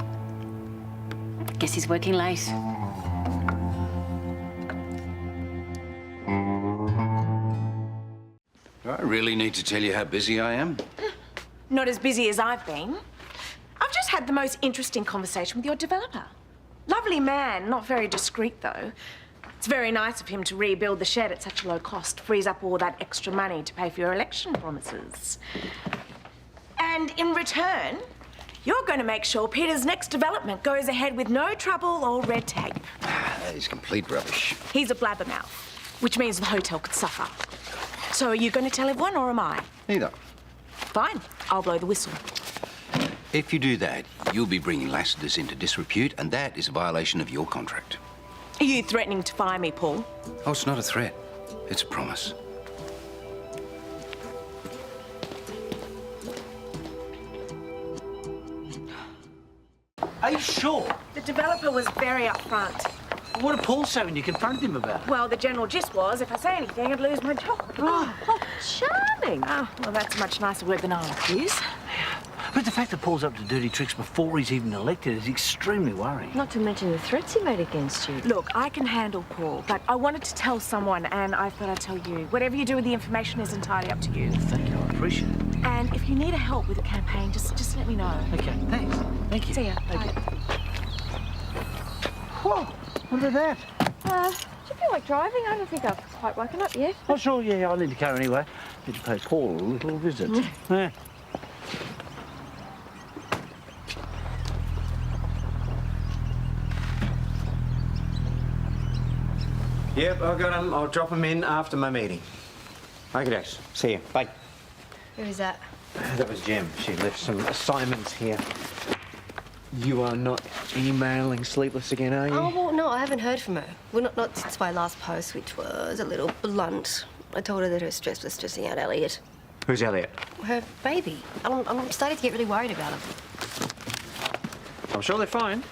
Guess he's working late. Do I really need to tell you how busy I am? Not as busy as I've been. I've just had the most interesting conversation with your developer. Lovely man, not very discreet though. It's very nice of him to rebuild the shed at such a low cost. Frees up all that extra money to pay for your election promises. And in return, you're going to make sure Peter's next development goes ahead with no trouble or red tape. That is complete rubbish. He's a blabbermouth, which means the hotel could suffer. So are you going to tell everyone or am I? Neither. Fine, I'll blow the whistle. If you do that, you'll be bringing Lassiter's into disrepute, and that is a violation of your contract. Are you threatening to fire me, Paul? Oh, it's not a threat. It's a promise. Are you sure? The developer was very upfront. What did Paul say when you confronted him about it? Well, the general gist was if I say anything, I'd lose my job. Oh, charming. Oh, well, that's a much nicer word than I would use. But the fact that Paul's up to dirty tricks before he's even elected is extremely worrying. Not to mention the threats he made against you. Look, I can handle Paul, but I wanted to tell someone, and I thought I'd tell you. Whatever you do with the information is entirely up to you. Thank you, I appreciate it. And if you need help with the campaign, just let me know. Okay, thanks. Thank you. See ya. Okay. Whoa, what about that? Do you feel like driving? I don't think I've quite woken up yet. Oh, sure, yeah, I'll need the car anyway. Need to pay Paul a little visit. Yeah. Yep, I got him. I'll drop him in after my meeting. Okay, guys. See you. Bye. Who is that? That was Jem. She left some assignments here. You are not emailing Sleepless again, are you? Oh, well, no, I haven't heard from her. Well, not since my last post, which was a little blunt. I told her that her stress was stressing out Elliot. Who's Elliot? Her baby. I'm starting to get really worried about him. I'm sure they're fine.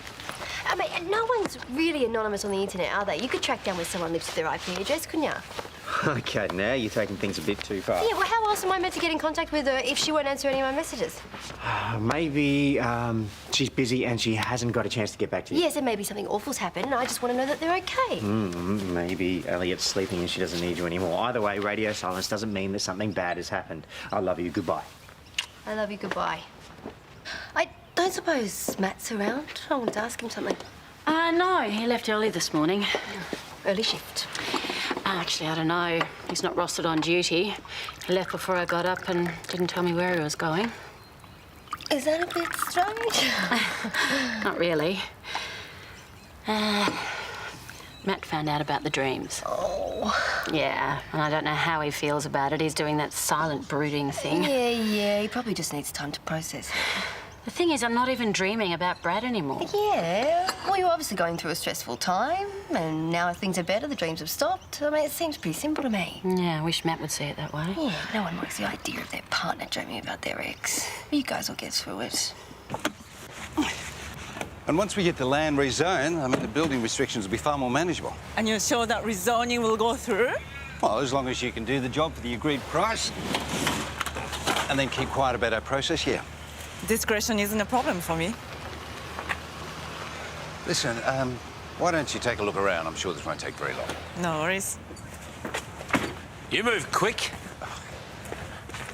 I mean, no one's really anonymous on the internet, are they? You could track down where someone lives with their IP address, couldn't you? Okay, now you're taking things a bit too far. Yeah, well, how else am I meant to get in contact with her if she won't answer any of my messages? Maybe she's busy and she hasn't got a chance to get back to you. Yes, and maybe something awful's happened and I just want to know that they're okay. Maybe Elliot's sleeping and she doesn't need you anymore. Either way, radio silence doesn't mean that something bad has happened. I love you. Goodbye. I love you. Goodbye. I don't suppose Matt's around. I want to ask him something. No, he left early this morning. Early shift. Actually, I don't know. He's not rostered on duty. He left before I got up and didn't tell me where he was going. Is that a bit strange? Not really. Matt found out about the dreams. Oh. Yeah, and I don't know how he feels about it. He's doing that silent brooding thing. Yeah, he probably just needs time to process it. The thing is, I'm not even dreaming about Brad anymore. Yeah, well, you're obviously going through a stressful time, and now things are better, the dreams have stopped. I mean, it seems pretty simple to me. Yeah, I wish Matt would see it that way. Yeah, no one likes the idea of their partner dreaming about their ex. You guys will get through it. And once we get the land rezoned, I mean, the building restrictions will be far more manageable. And you're sure that rezoning will go through? Well, as long as you can do the job for the agreed price and then keep quiet about our process, yeah. Discretion isn't a problem for me. Listen, why don't you take a look around? I'm sure this won't take very long. No worries. You move quick.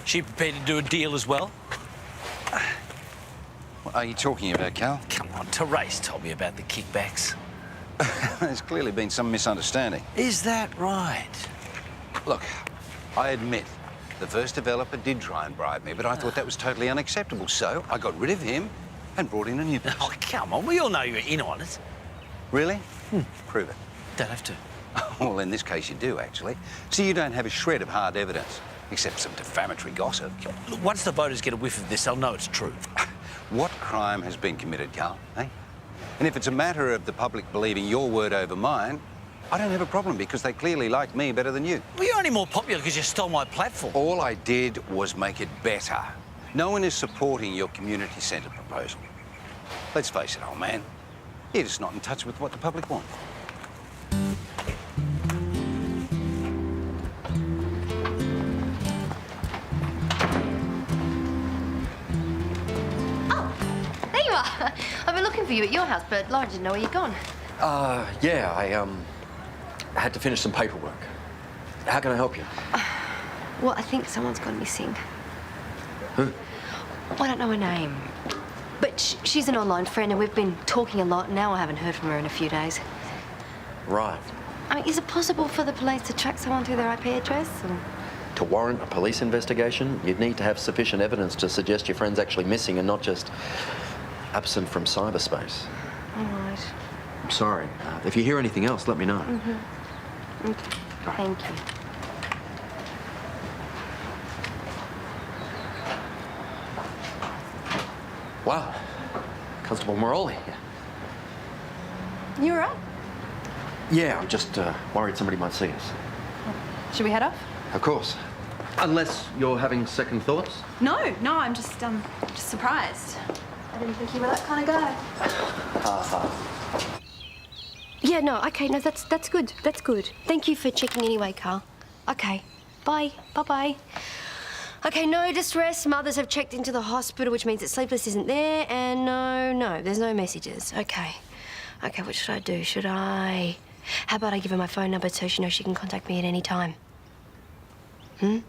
She prepared to do a deal as well? What are you talking about, Karl? Come on, Therese told me about the kickbacks. There's clearly been some misunderstanding. Is that right? Look, I admit the first developer did try and bribe me, but I thought that was totally unacceptable. So I got rid of him and brought in a new person. Oh, come on. We all know you're in on it. Really? Prove it. Don't have to. Well, in this case, you do, actually. So you don't have a shred of hard evidence, except some defamatory gossip. Look, once the voters get a whiff of this, they'll know it's true. What crime has been committed, Karl, eh? And if it's a matter of the public believing your word over mine, I don't have a problem because they clearly like me better than you. Well, you're only more popular because you stole my platform. All I did was make it better. No one is supporting your community centre proposal. Let's face it, old man, you're just not in touch with what the public want. There you are. I've been looking for you at your house, but Lauren didn't know where you'd gone. Yeah, I had to finish some paperwork. How can I help you? Well, I think someone's gone missing. Who? I don't know her name. But she's an online friend and we've been talking a lot and now I haven't heard from her in a few days. Right. I mean, is it possible for the police to track someone through their IP address? Or... To warrant a police investigation, you'd need to have sufficient evidence to suggest your friend's actually missing and not just absent from cyberspace. All right. I'm sorry. If you hear anything else, let me know. Mm-hmm. Okay. Thank you. Wow. Constable Morey. You all right? Yeah, I'm just worried somebody might see us. Should we head off? Of course. Unless you're having second thoughts? No, I'm just surprised. I didn't think you were that kind of guy. Ha ha. Yeah, Yeah, no, okay, no, that's good. That's good. Thank you for checking anyway, Karl. Okay, bye. Bye-bye. Okay, no distress. Mothers have checked into the hospital, which means that Sleepless isn't there, and no, there's no messages. Okay. Okay, what should I do? How about I give her my phone number so she knows she can contact me at any time? Yeah,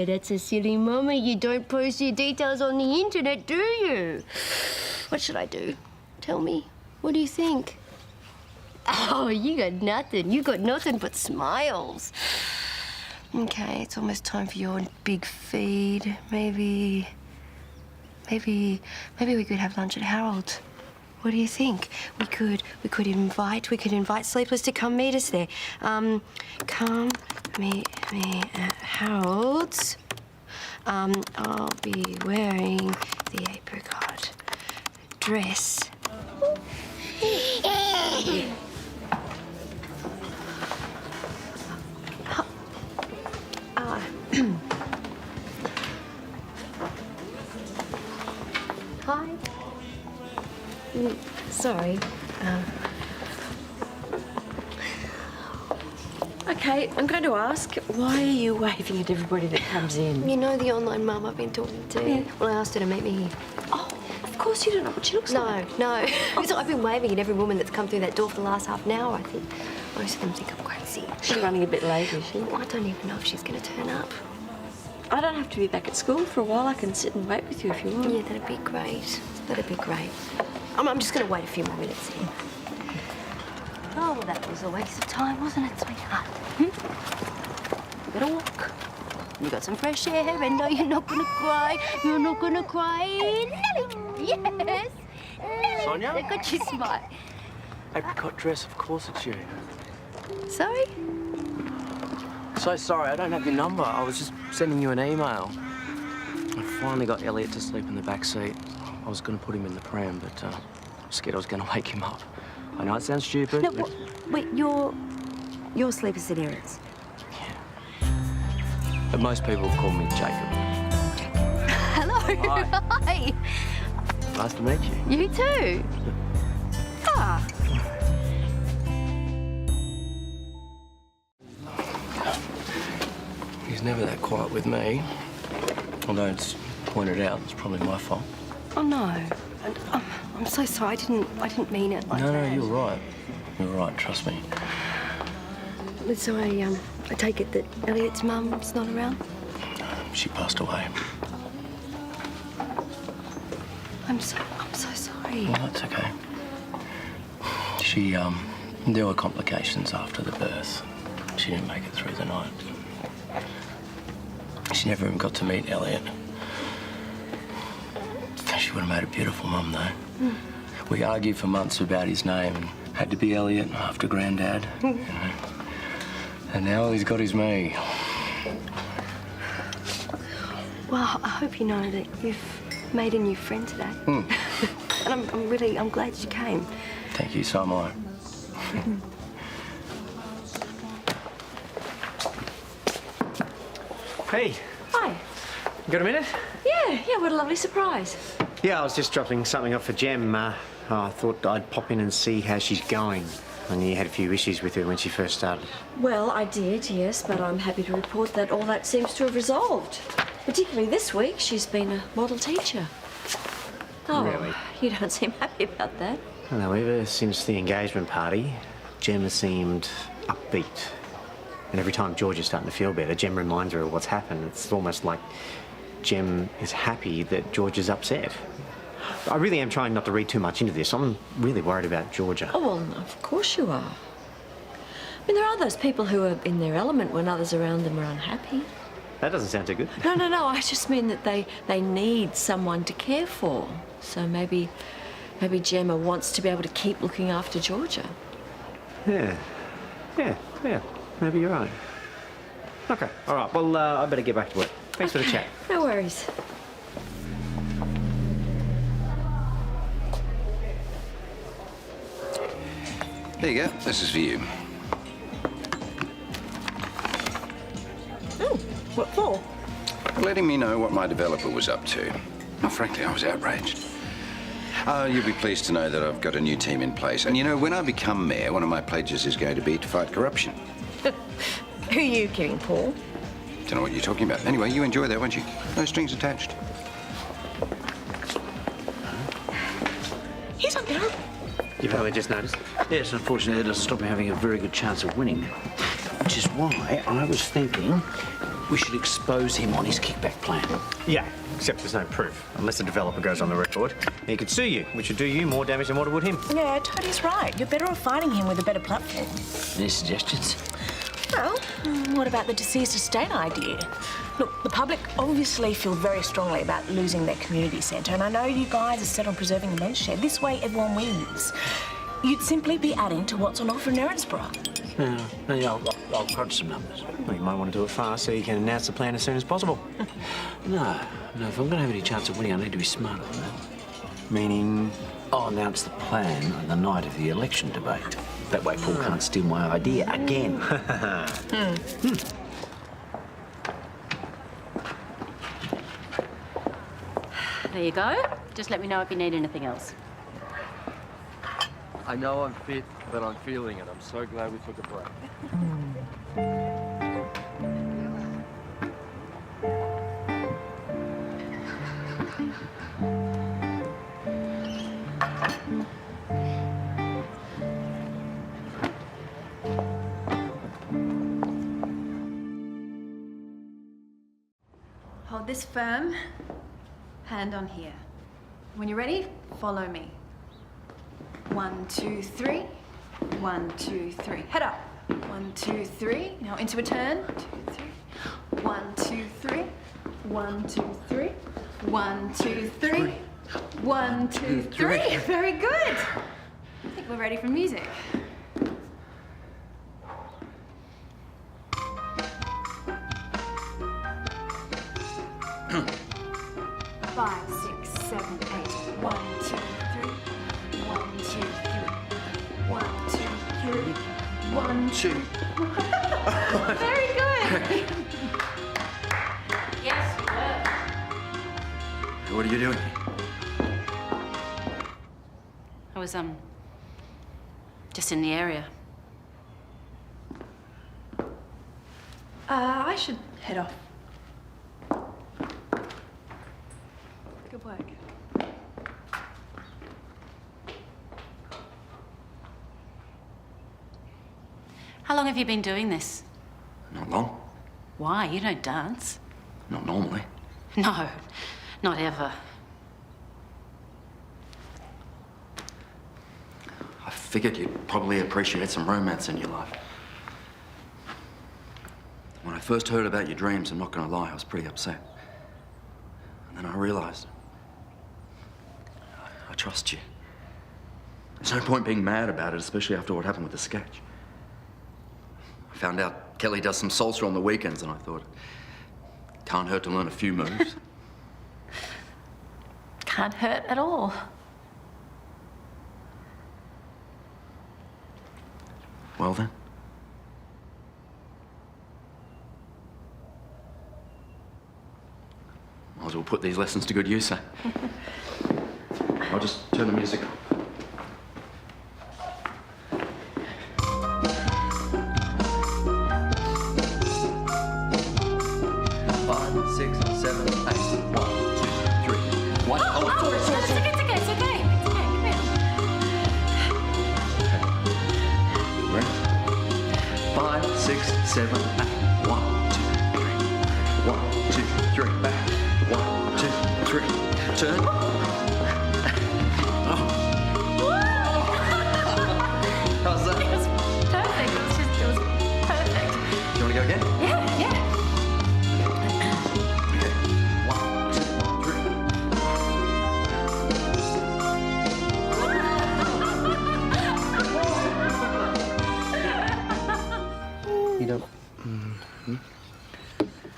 that's a silly mama. You don't post your details on the internet, do you? What should I do? Tell me. What do you think? Oh, you got nothing. You got nothing but smiles. Okay, it's almost time for your big feed. Maybe we could have lunch at Harold's. What do you think? We could invite Sleepless to come meet us there. Come meet me at Harold's. I'll be wearing the apricot dress. Hi. Sorry. Okay, I'm going to ask, why are you waving at everybody that comes in? You know the online mum I've been talking to? Yeah. Well, I asked her to meet me here. Oh, of course you don't know what she looks like. No. So I've been waving at every woman that's come through that door for the last half an hour, I think. Most of them think I'm crazy. She's running a bit late, is she? I don't even know if she's going to turn up. I don't have to be back at school for a while. I can sit and wait with you if you want. Yeah, that'd be great. That'd be great. I'm just going to wait a few more minutes here. Oh, well, that was a waste of time, wasn't it, sweetheart? You got a walk. You got some fresh air, and no, you're not going to cry. You're not going to cry. Nelly! Yes! Nelly! Sonya? Look at you smile. Apricot dress, of course it's you. Sorry? So sorry, I don't have your number. I was just sending you an email. I finally got Elliot to sleep in the back seat. I was going to put him in the pram, but I was scared I was going to wake him up. I know it sounds stupid. No, but... wait, your sleepers at Erinsborough? But most people call me Jacob. Hello. Hi. Nice to meet you. You too. Ah. He's never that quiet with me. Although it's pointed out, it's probably my fault. Oh no. And, I'm so sorry. I didn't mean it like that. No, you're right. You're right, trust me. So I take it that Elliot's mum's not around? She passed away. I'm so sorry. Well, that's okay. There were complications after the birth. She didn't make it through the night. She never even got to meet Elliot. She would have made a beautiful mum, though. We argued for months about his name and had to be Elliot after Grandad. You know. And now all he's got is me. Well, I hope you know that you've made a new friend today. And I'm glad you came. Thank you, so am I. Hey. Hi. You got a minute? Yeah, what a lovely surprise. Yeah, I was just dropping something off for Jem. I thought I'd pop in and see how she's going. I knew you had a few issues with her when she first started. Well, I did, yes, but I'm happy to report that all that seems to have resolved. Particularly this week, she's been a model teacher. Oh, Really? You don't seem happy about that. I know, ever since the engagement party, Jem has seemed upbeat. And every time George is starting to feel better, Jem reminds her of what's happened. It's almost like Jem is happy that George is upset. I really am trying not to read too much into this. I'm really worried about Georgia. Oh, well, of course you are. I mean, there are those people who are in their element when others around them are unhappy. That doesn't sound too good. No, I just mean that they need someone to care for. So maybe Gemma wants to be able to keep looking after Georgia. Yeah. Maybe you're right. Okay, all right. Well, I better get back to work. Thanks for the chat. No worries. There you go. This is for you. Oh, what for? Letting me know what my developer was up to. Well, frankly, I was outraged. Oh, you'll be pleased to know that I've got a new team in place. And you know, when I become mayor, one of my pledges is going to be to fight corruption. Who are you kidding, Paul? Don't know what you're talking about. Anyway, you enjoy that, won't you? No strings attached. He's unbearable. You've only just noticed? Yes, unfortunately, it doesn't stop me having a very good chance of winning. Which is why I was thinking we should expose him on his kickback plan. Yeah, except there's no proof, unless the developer goes on the record. He could sue you, which would do you more damage than what it would him. Yeah, Toadie's right. You're better off fighting him with a better platform. Any suggestions? Well, what about the deceased estate idea? Look, the public obviously feel very strongly about losing their community centre, and I know you guys are set on preserving the men's shed. This way, everyone wins. You'd simply be adding to what's on offer in Erinsborough. Yeah, I'll crunch some numbers. Well, you might want to do it fast so you can announce the plan as soon as possible. No, if I'm going to have any chance of winning, I need to be smarter than that. Meaning? I'll announce the plan on the night of the election debate. That way Paul can't steal my idea again. There you go. Just let me know if you need anything else. I know I'm fit, but I'm feeling it. I'm so glad we took a break. Hold this firm. Hand on here. When you're ready, follow me. 1, 2, 3. 1, 2, 3. Head up. 1, 2, 3. Now into a turn. 2, 3. 1, 2, 3. 1, 2, 3. 1, 2, 3. 1, 2, 3. Very good. I think we're ready for music. Five, 6, 7, 8. 1, 2, 3. 1, 2, 3. 1, 2, 3. 1, 2. Very good. Yes, What are you doing? I was, just in the area. I should head off. Good work. How long have you been doing this? Not long. Why? You don't dance. Not normally. No, not ever. I figured you'd probably appreciate some romance in your life. When I first heard about your dreams, I'm not going to lie, I was pretty upset. And then I realised I trust you. There's no point being mad about it, especially after what happened with the sketch. I found out Kelly does some salsa on the weekends, and I thought, can't hurt to learn a few moves. Can't hurt at all. Well then. Might as well put these lessons to good use, eh? I'll just turn the music on.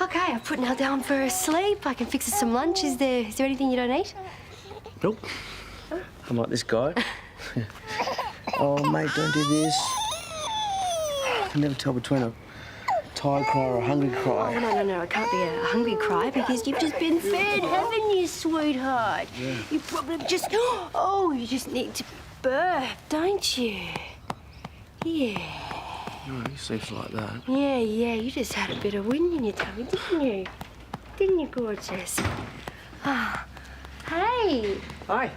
Okay, I've put Nell down for a sleep. I can fix her some lunch. Is there anything you don't eat? Nope. I'm like this guy. Oh, mate, don't do this. I can never tell between a tired cry or a hungry cry. Oh, no, it can't be a hungry cry because you've just been fed, haven't you, sweetheart? Yeah. You probably just, you just need to burp, don't you? Yeah. Oh, he seems like that. Yeah, you just had a bit of wind in your tummy, didn't you? Didn't you, gorgeous? Ah, hey. Hi.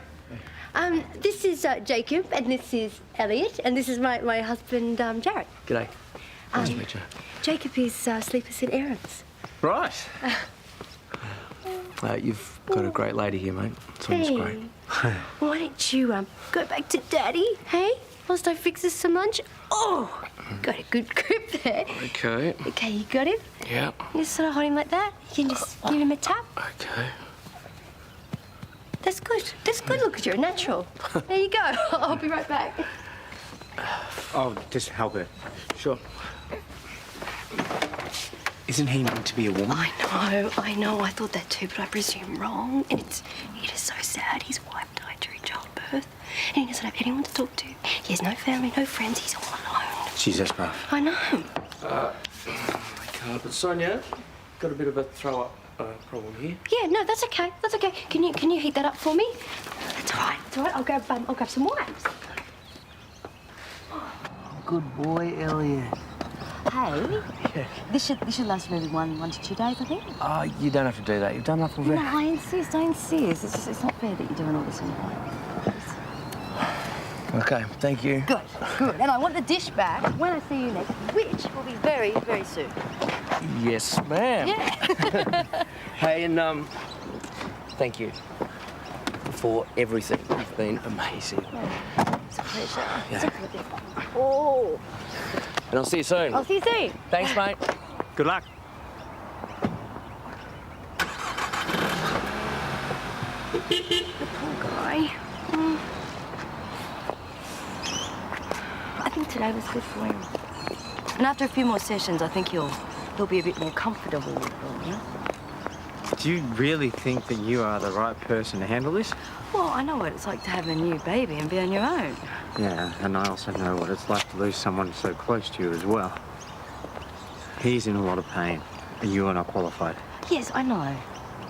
This is Jacob, and this is Elliot, and this is my husband, Jared. G'day. Nice to meet you. Jacob is sleepers at Erinsborough. Right. You've got a great lady here, mate. Sonya's Hey. great. Why don't you go back to Daddy, hey? Whilst I fix us some lunch. Oh, got a good grip there. Okay. Okay, you got him? Yeah. You just sort of hold him like that. You can just give him a tap. Okay. That's good. That's good. Look, you're a natural. There you go. I'll be right back. Oh, just help her. Sure. Isn't he meant to be a woman? I know. I thought that too, but I presume wrong. And it is so sad. His wife died during childbirth, and he doesn't have anyone to talk to. He has no family, no friends. He's all alone. Jeez, that's rough. I know. I can't, but Sonya, got a bit of a throw-up problem here. Yeah, no, that's okay. That's okay. Can you heat that up for me? That's all right. It's all right. I'll grab some wipes. Good boy, Elliot. Hey, Yeah. this should last maybe 1 to 2 days, I think. Oh, you don't have to do that. You've done enough already. No, I insist. It's not fair that you're doing all this on your own. Okay, thank you. Good. And I want the dish back when I see you next, which will be very, very soon. Yes, ma'am. Yeah. Hey, and thank you for everything. You've been amazing. It's a pleasure. Yeah. It's a pleasure. Oh. And I'll see you soon. I'll see you soon. Thanks, mate. Good luck. The poor guy. I think today was good for him. And after a few more sessions, I think he'll be a bit more comfortable with it, you know? Do you really think that you are the right person to handle this? Well, I know what it's like to have a new baby and be on your own. Yeah, and I also know what it's like to lose someone so close to you as well. He's in a lot of pain, and you are not qualified. Yes, I know.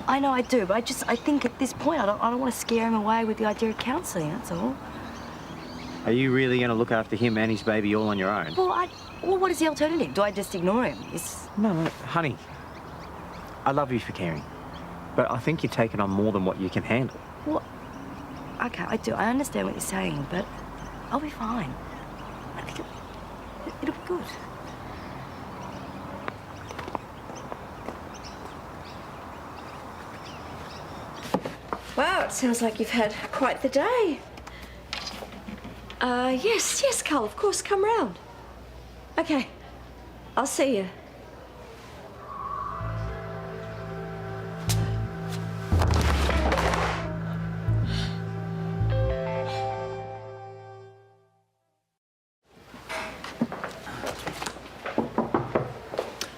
I do, but I think at this point I don't want to scare him away with the idea of counselling, that's all. Are you really going to look after him and his baby all on your own? Well, what is the alternative? Do I just ignore him? No, honey. I love you for caring, but I think you're taking on more than what you can handle. Well, okay, I do. I understand what you're saying, but I'll be fine. I think it'll be good. Wow, it sounds like you've had quite the day. Yes, Karl, of course, come round. Okay, I'll see you.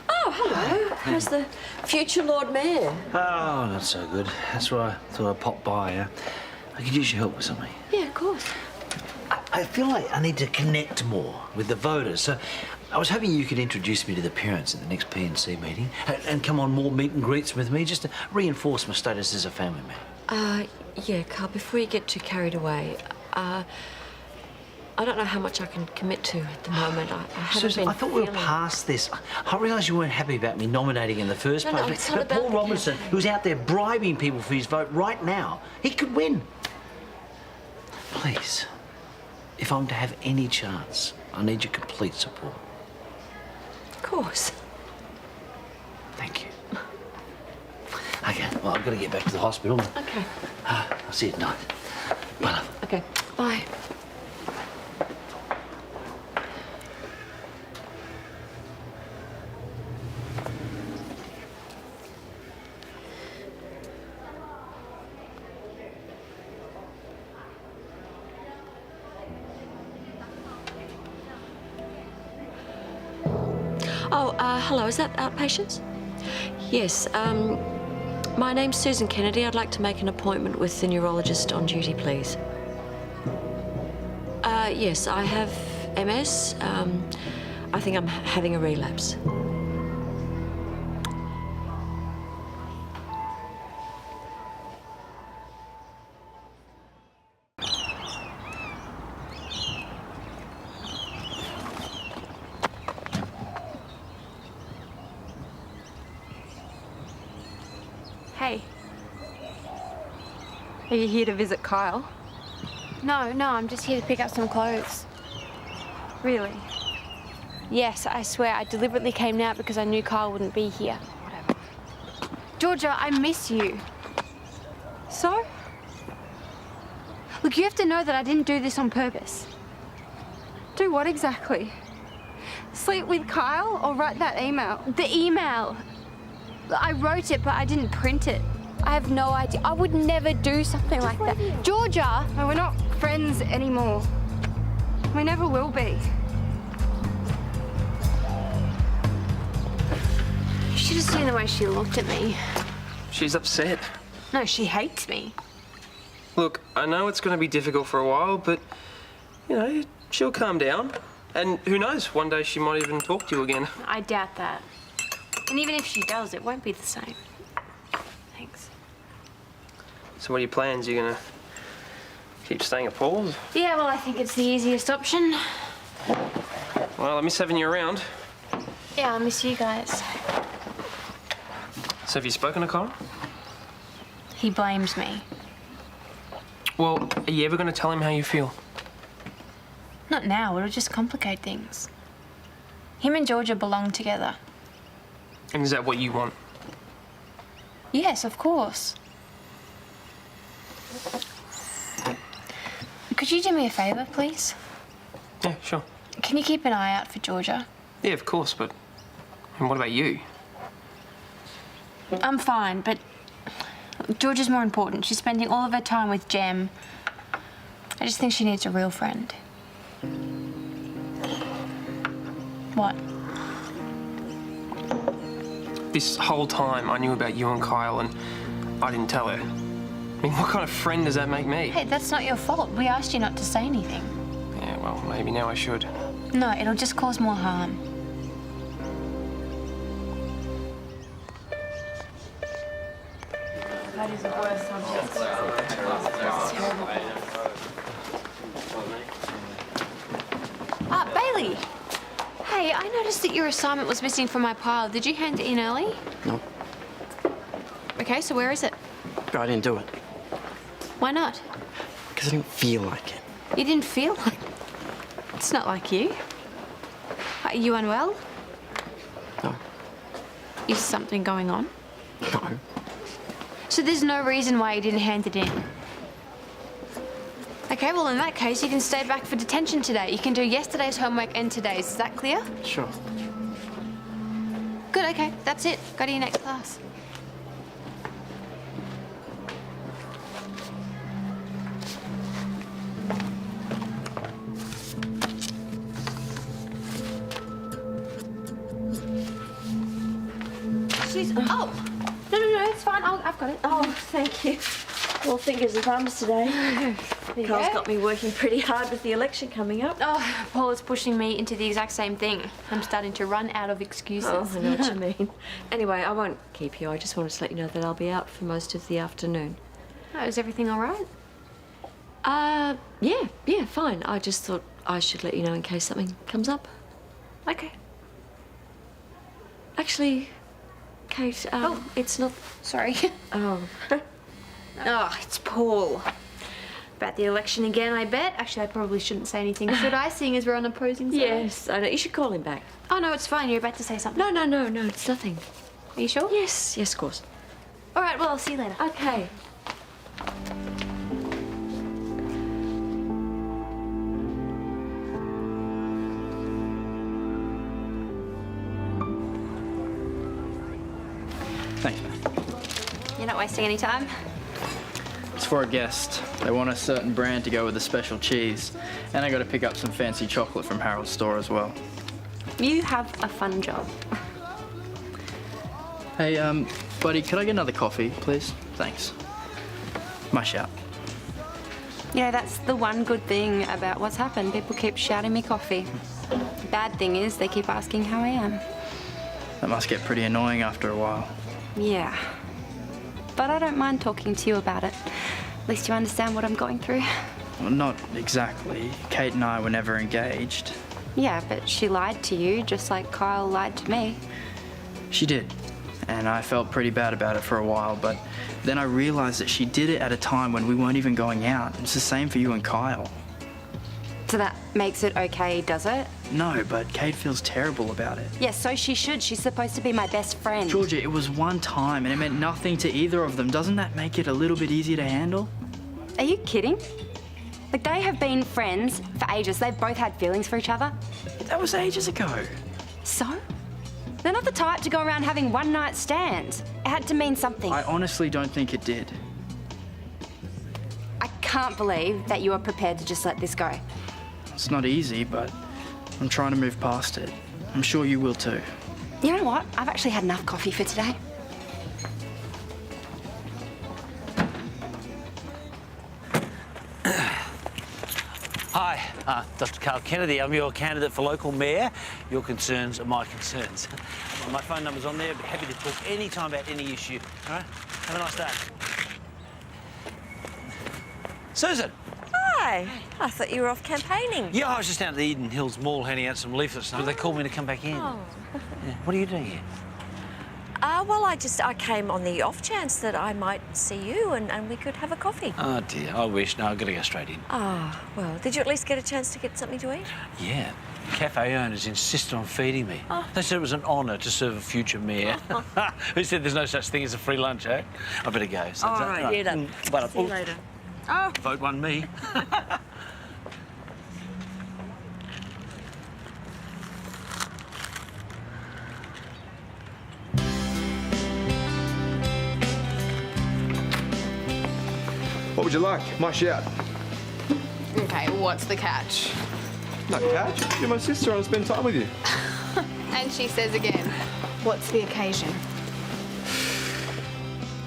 Oh, hello. How's the future Lord Mayor? Oh, not so good. That's why I thought I'd pop by. I could use your help with something. Yeah, of course. I feel like I need to connect more with the voters. So I was hoping you could introduce me to the parents at the next PNC meeting and come on more meet and greets with me just to reinforce my status as a family man. Yeah, Karl, before you get too carried away, I don't know how much I can commit to at the moment. I haven't Susan, been I thought we were feeling- past this. I realise you weren't happy about me nominating in the first No, place. no, it's not but about Paul the Robinson, who's out there bribing people for his vote right now, he could win. Please, if I'm to have any chance, I need your complete support. Of course. Thank you. Okay, well, I've got to get back to the hospital. Okay. I'll see you tonight. Bye, love. Okay, bye. Oh, hello, is that outpatients? Yes, my name's Susan Kennedy. I'd like to make an appointment with the neurologist on duty, please. Yes, I have MS. I think I'm having a relapse. Are you here to visit Kyle? No, I'm just here to pick up some clothes. Really? Yes, I swear, I deliberately came now because I knew Karl wouldn't be here. Whatever. Georgia, I miss you. So? Look, you have to know that I didn't do this on purpose. Do what exactly? Sleep with Kyle or write that email? The email. I wrote it, but I didn't print it. I have no idea. I would never do something like that. Georgia! No, we're not friends anymore. We never will be. You should have seen the way she looked at me. She's upset. No, she hates me. Look, I know it's going to be difficult for a while, but, you know, she'll calm down. And who knows, one day she might even talk to you again. I doubt that. And even if she does, it won't be the same. Thanks. So what are your plans? You going to keep staying at Paul's? Yeah, well, I think it's the easiest option. Well, I miss having you around. Yeah, I miss you guys. So have you spoken to Karl? He blames me. Well, are you ever going to tell him how you feel? Not now, it'll just complicate things. Him and Georgia belong together. And is that what you want? Yes, of course. Could you do me a favour, please? Yeah, sure. Can you keep an eye out for Georgia? Yeah, of course, but... And what about you? I'm fine, but Georgia's more important. She's spending all of her time with Jem. I just think she needs a real friend. What? This whole time I knew about you and Kyle and I didn't tell her. I mean, what kind of friend does that make me? Hey, that's not your fault. We asked you not to say anything. Yeah, well, maybe now I should. No, it'll just cause more harm. That is the worst subject. Bailey! Hey, I noticed that your assignment was missing from my pile. Did you hand it in early? No. Okay, so where is it? I didn't do it. Why not? Because I didn't feel like it. You didn't feel like it? It's not like you. Are you unwell? No. Is something going on? No. So there's no reason why you didn't hand it in? Okay, well, in that case, you can stay back for detention today. You can do yesterday's homework and today's. Is that clear? Sure. Good, okay. That's it. Go to your next class. She's... Oh! No, it's fine. I've got it. Oh, thank you. All fingers and thumbs today. Karl's got me working pretty hard with the election coming up. Oh, Paul is pushing me into the exact same thing. I'm starting to run out of excuses. Oh, I know what you mean. Anyway, I won't keep you. I just wanted to let you know that I'll be out for most of the afternoon. Oh, is everything all right? Yeah, fine. I just thought I should let you know in case something comes up. Okay. Actually, Kate, it's not... Sorry. Oh. Oh, it's Paul. About the election again, I bet. Actually, I probably shouldn't say anything, should I, seeing as we're on opposing sides? Yes, I know. You should call him back. Oh, no, it's fine. You're about to say something. No, it's nothing. Are you sure? Yes, of course. All right, well, I'll see you later. Okay. Thanks, man. You're not wasting any time? It's for a guest. They want a certain brand to go with the special cheese. And I got to pick up some fancy chocolate from Harold's store as well. You have a fun job. Hey, buddy, could I get another coffee, please? Thanks. My shout. You know, that's the one good thing about what's happened. People keep shouting me coffee. The bad thing is they keep asking how I am. That must get pretty annoying after a while. Yeah. But I don't mind talking to you about it. At least you understand what I'm going through. Well, not exactly. Kate and I were never engaged. Yeah, but she lied to you, just like Kyle lied to me. She did. And I felt pretty bad about it for a while, but then I realised that she did it at a time when we weren't even going out. It's the same for you and Kyle. So that makes it okay, does it? No, but Kate feels terrible about it. Yes, so she should. She's supposed to be my best friend. Georgia, it was one time and it meant nothing to either of them. Doesn't that make it a little bit easier to handle? Are you kidding? Like, they have been friends for ages. They've both had feelings for each other. That was ages ago. So? They're not the type to go around having one-night stands. It had to mean something. I honestly don't think it did. I can't believe that you are prepared to just let this go. It's not easy, but I'm trying to move past it. I'm sure you will too. You know what? I've actually had enough coffee for today. Hi, Dr. Karl Kennedy. I'm your candidate for local mayor. Your concerns are my concerns. My phone number's on there. I'd be happy to talk any time about any issue. All right? Have a nice day. Susan! Hi. I thought you were off campaigning. Yeah, I was just down at the Eden Hills Mall handing out some leaflets, but they called me to come back in. Oh. Yeah. What are you doing here? Well, I came on the off chance that I might see you and we could have a coffee. Oh, dear. I wish. No, I've got to go straight in. Ah, well, did you at least get a chance to get something to eat? Yeah. Cafe owners insisted on feeding me. Oh. They said it was an honour to serve a future mayor. Who said there's no such thing as a free lunch, eh? I better go. So All right, yeah, done. See you later. Oh. Vote won me. What would you like? My shout. Okay, what's the catch? No catch. You're my sister. I want to spend time with you. And she says again, what's the occasion?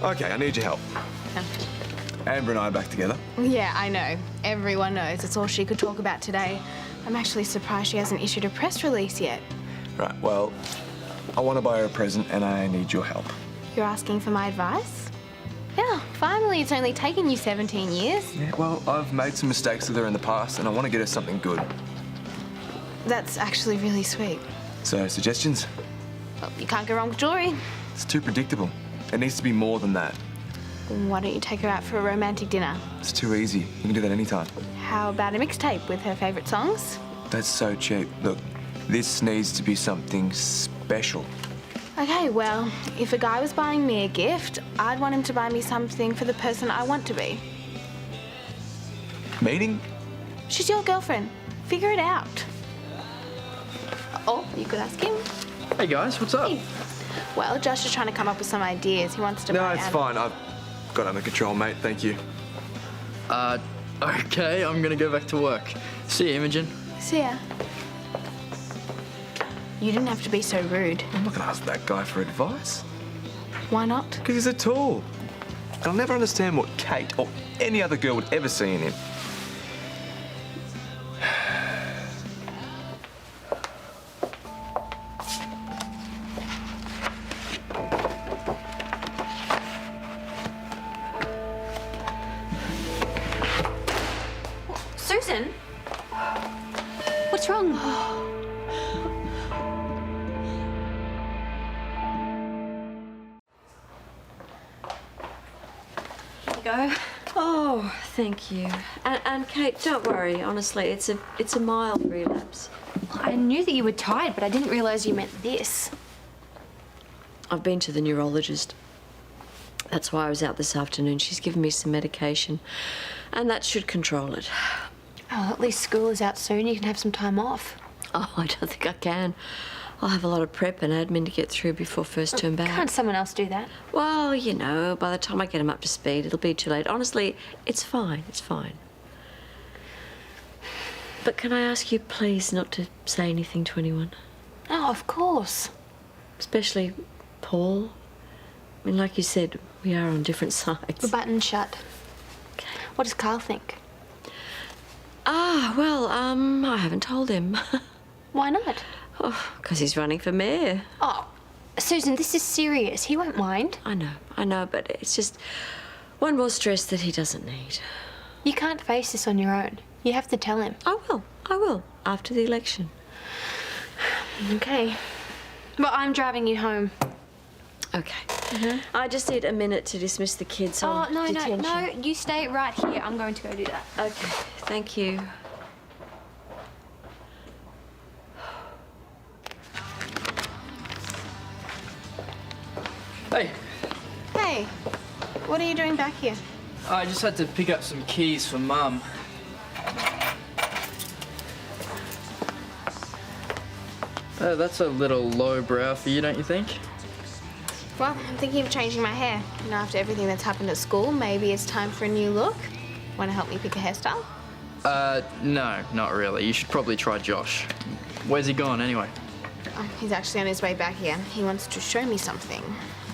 Okay, I need your help. Amber and I are back together. Yeah, I know. Everyone knows. It's all she could talk about today. I'm actually surprised she hasn't issued a press release yet. Right, well, I want to buy her a present and I need your help. You're asking for my advice? Yeah, finally, it's only taken you 17 years. Yeah, well, I've made some mistakes with her in the past and I want to get her something good. That's actually really sweet. So, suggestions? Well, you can't go wrong with jewellery. It's too predictable. It needs to be more than that. Why don't you take her out for a romantic dinner? It's too easy. You can do that anytime. How about a mixtape with her favourite songs? That's so cheap. Look, this needs to be something special. Okay, well, if a guy was buying me a gift, I'd want him to buy me something for the person I want to be. Meaning? She's your girlfriend. Figure it out. Oh, you could ask him. Hey guys, what's up? Hey. Well, Josh is trying to come up with some ideas. He wants to No, buy it's fine. I've got under control, mate. Thank you. Okay, I'm gonna go back to work. See you, Imogen. See ya. You didn't have to be so rude. I'm not going to ask that guy for advice. Why not? Because he's a tool. And I'll never understand what Kate or any other girl would ever see in him. Susan? What's wrong? Go. Oh, thank you. And Kate, don't worry. Honestly, it's a mild relapse. I knew that you were tired, but I didn't realise you meant this. I've been to the neurologist. That's why I was out this afternoon. She's given me some medication, and that should control it. Oh, at least school is out soon. You can have some time off. Oh, I don't think I can. I'll have a lot of prep and admin to get through before first term back. Can't someone else do that? Well, you know, by the time I get him up to speed, it'll be too late. Honestly, it's fine. It's fine. But can I ask you, please, not to say anything to anyone? Oh, of course. Especially Paul. I mean, like you said, we are on different sides. The button's shut. Okay. What does Karl think? Ah, well, I haven't told him. Why not? Oh, because he's running for mayor. Oh, Susan, this is serious. He won't mind. I know, but it's just one more stress that he doesn't need. You can't face this on your own. You have to tell him. I will, after the election. Okay. Well, I'm driving you home. Okay. I just need a minute to dismiss the kids on detention. No, you stay right here. I'm going to go do that. Okay, thank you. Hey, Hey, what are you doing back here? I just had to pick up some keys for Mum. That's a little lowbrow for you, don't you think? Well, I'm thinking of changing my hair. And after everything that's happened at school, maybe it's time for a new look. Want to help me pick a hairstyle? No, not really. You should probably try Josh. Where's he gone, anyway? He's actually on his way back here. He wants to show me something.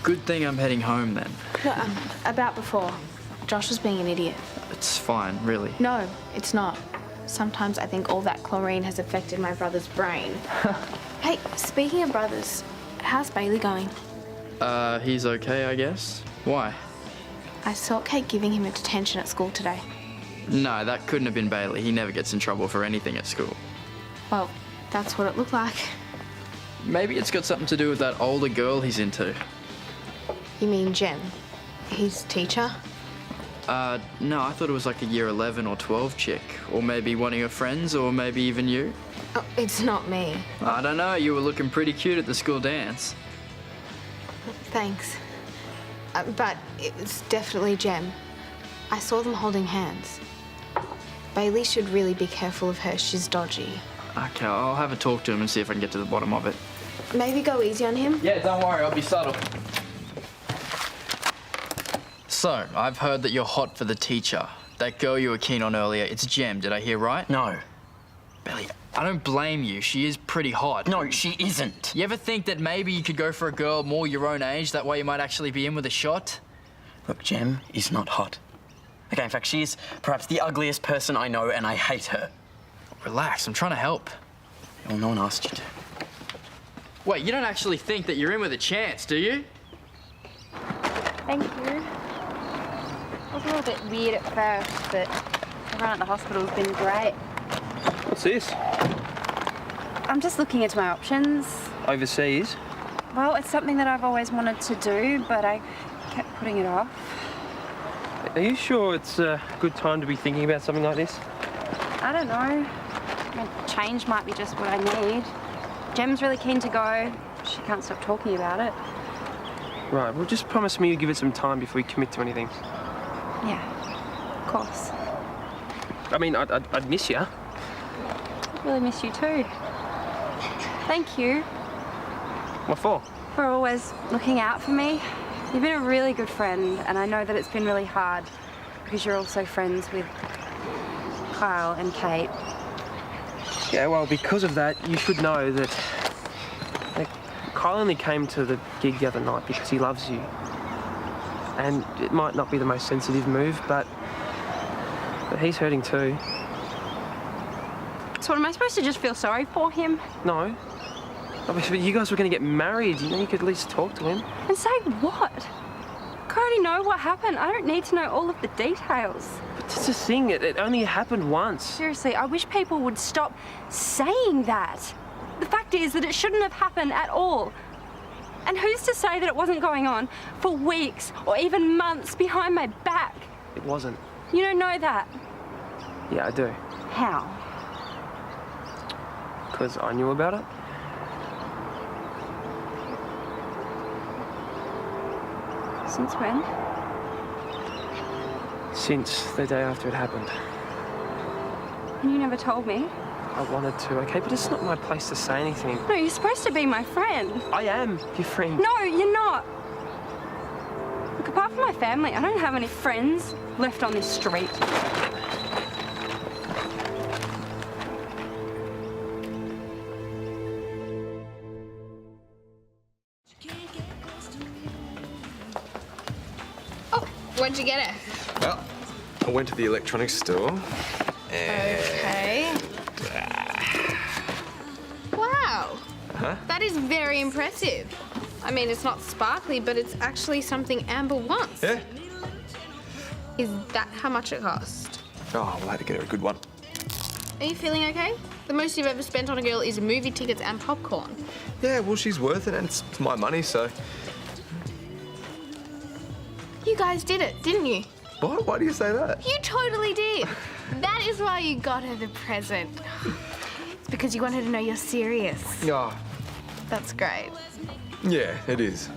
Good thing I'm heading home, then. No, about before. Josh was being an idiot. It's fine, really. No, it's not. Sometimes I think all that chlorine has affected my brother's brain. Hey, speaking of brothers, how's Bailey going? He's okay, I guess. Why? I saw Kate giving him a detention at school today. No, that couldn't have been Bailey. He never gets in trouble for anything at school. Well, that's what it looked like. Maybe it's got something to do with that older girl he's into. You mean Jem? His teacher? No, I thought it was like a year 11 or 12 chick. Or maybe one of your friends, or maybe even you. Oh, it's not me. I don't know, you were looking pretty cute at the school dance. Thanks. But it's definitely Jem. I saw them holding hands. Bailey should really be careful of her. She's dodgy. Okay, I'll have a talk to him and see if I can get to the bottom of it. Maybe go easy on him? Yeah, don't worry, I'll be subtle. So, I've heard that you're hot for the teacher. That girl you were keen on earlier, it's Jem, did I hear right? No. Billy, I don't blame you. She is pretty hot. No, she isn't. You ever think that maybe you could go for a girl more your own age? That way you might actually be in with a shot? Look, Jem is not hot. Okay, in fact, she is perhaps the ugliest person I know, and I hate her. Relax, I'm trying to help. Well, no one asked you to. Wait, you don't actually think that you're in with a chance, do you? Thank you. It was a little bit weird at first, but everyone at the hospital has been great. What's this? I'm just looking into my options. Overseas? Well, it's something that I've always wanted to do, but I kept putting it off. Are you sure it's a good time to be thinking about something like this? I don't know. I mean, change might be just what I need. Jem's really keen to go. She can't stop talking about it. Right, well, just promise me you'll give it some time before you commit to anything. Yeah, of course. I mean, I'd miss you. I really miss you too. Thank you. What for? For always looking out for me. You've been a really good friend, and I know that it's been really hard because you're also friends with Karl and Kate. Yeah, well, because of that, you should know that Karl only came to the gig the other night because he loves you. And it might not be the most sensitive move, but he's hurting too. So am I supposed to just feel sorry for him? No. But you guys were going to get married. You know, you could at least talk to him. And say what? I already know what happened. I don't need to know all of the details. But that's the thing. It only happened once. Seriously, I wish people would stop saying that. The fact is that it shouldn't have happened at all. And who's to say that it wasn't going on for weeks or even months behind my back? It wasn't. You don't know that. Yeah, I do. How? Because I knew about it. Since when? Since the day after it happened. And you never told me? I wanted to, okay? But it's not my place to say anything. No, you're supposed to be my friend. I am your friend. No, you're not. Look, apart from my family, I don't have any friends left on this street. Where'd you get it? Well, I went to the electronics store and... Okay. Wow. Huh? That is very impressive. I mean, it's not sparkly, but it's actually something Amber wants. Yeah? Is that how much it cost? Oh, we'll have to get her a good one. Are you feeling okay? The most you've ever spent on a girl is movie tickets and popcorn. Yeah, well, she's worth it, and it's my money, so... You guys did it, didn't you? What? Why do you say that? You totally did. That is why you got her the present. It's because you want her to know you're serious. Oh, That's great. yeah, it is.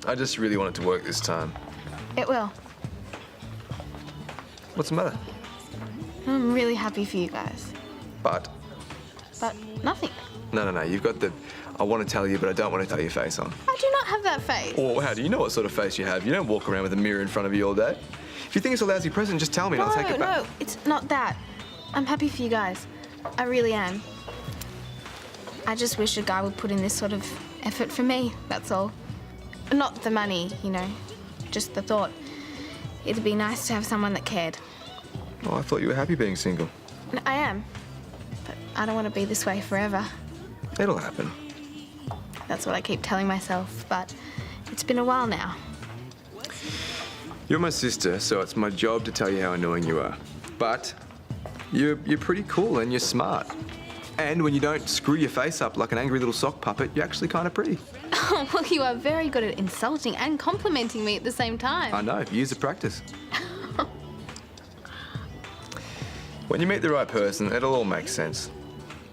I just really want it to work this time. It will. What's the matter? I'm really happy for you guys. But, But nothing. no, you've got the I want to tell you, but I don't want to tell you face on. I do not have that face. Or how do you know what sort of face you have? You don't walk around with a mirror in front of you all day. If you think it's a lousy present, just tell me and I'll take it back. No, it's not that. I'm happy for you guys. I really am. I just wish a guy would put in this sort of effort for me, that's all. Not the money, you know, just the thought. It'd be nice to have someone that cared. Oh, I thought you were happy being single. I am, but I don't want to be this way forever. It'll happen. That's what I keep telling myself, but it's been a while now. You're my sister, so it's my job to tell you how annoying you are. But you're pretty cool and you're smart. And when you don't screw your face up like an angry little sock puppet, you're actually kind of pretty. Oh, well, you are very good at insulting and complimenting me at the same time. I know, years of practice. When you meet the right person, it'll all make sense.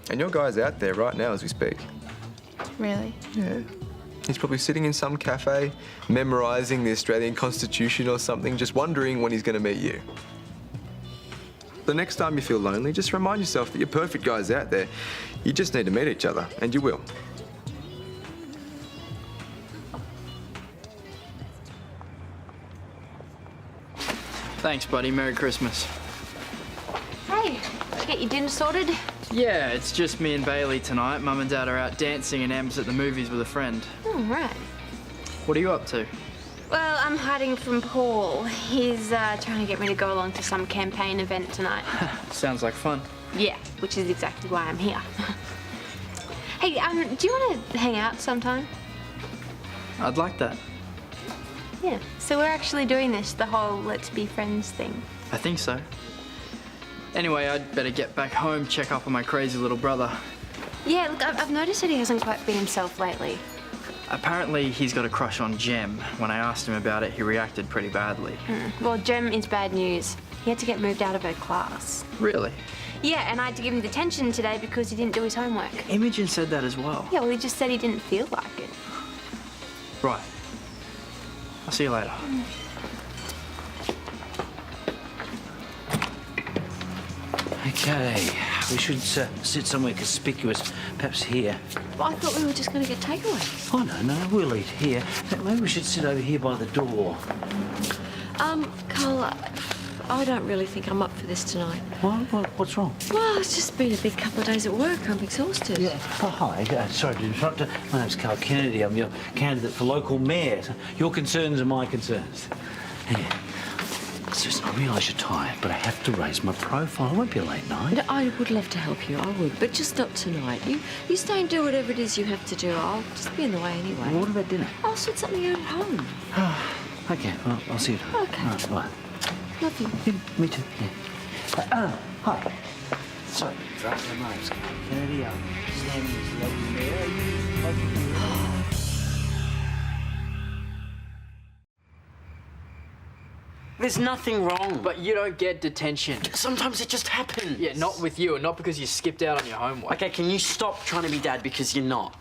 And your guy's out there right now as we speak. Really? Yeah. He's probably sitting in some cafe, memorising the Australian Constitution or something, just wondering when he's going to meet you. The next time you feel lonely, just remind yourself that your perfect guy's out there. You just need to meet each other, and you will. Thanks, buddy. Merry Christmas. Hey, did you get your dinner sorted? Yeah, it's just me and Bailey tonight. Mum and Dad are out dancing and Em's at the movies with a friend. All right. What are you up to? Well, I'm hiding from Paul. He's trying to get me to go along to some campaign event tonight. Sounds like fun. Yeah, which is exactly why I'm here. Hey, do you want to hang out sometime? I'd like that. Yeah. So we're actually doing this, the whole let's be friends thing. I think so. Anyway, I'd better get back home, check up on my crazy little brother. Yeah, look, I've noticed that he hasn't quite been himself lately. Apparently, he's got a crush on Jem. When I asked him about it, he reacted pretty badly. Well, Jem is bad news. He had to get moved out of her class. Really? Yeah, and I had to give him detention today because he didn't do his homework. Imogen said that as well. Yeah, well, he just said he didn't feel like it. Right. I'll see you later. Okay, we should sit somewhere conspicuous, perhaps here. Well, I thought we were just going to get takeaway. Oh, no, we'll eat here. Maybe we should sit over here by the door. Karl, I don't really think I'm up for this tonight. What's wrong? Well, it's just been a big couple of days at work. I'm exhausted. Yeah. Oh, hi. Sorry to interrupt. My name's Karl Kennedy. I'm your candidate for local mayor. Your concerns are my concerns. Yeah. Listen, I realise you're tired, but I have to raise my profile. It won't be a late night. No, I would love to help you, I would, but just not tonight. You stay and do whatever it is you have to do. I'll just be in the way anyway. What about dinner? I'll sort something out at home. Okay, well, I'll see you. Okay. All right, bye. Love you. Yeah, me too. Yeah. Hi. Sorry, drop your names. Kennedy, I'm standing as local mayor. Are you local mayor? There's nothing wrong. But you don't get detention. Sometimes it just happens. Yeah, not with you, and not because you skipped out on your homework. Okay, can you stop trying to be dad because you're not?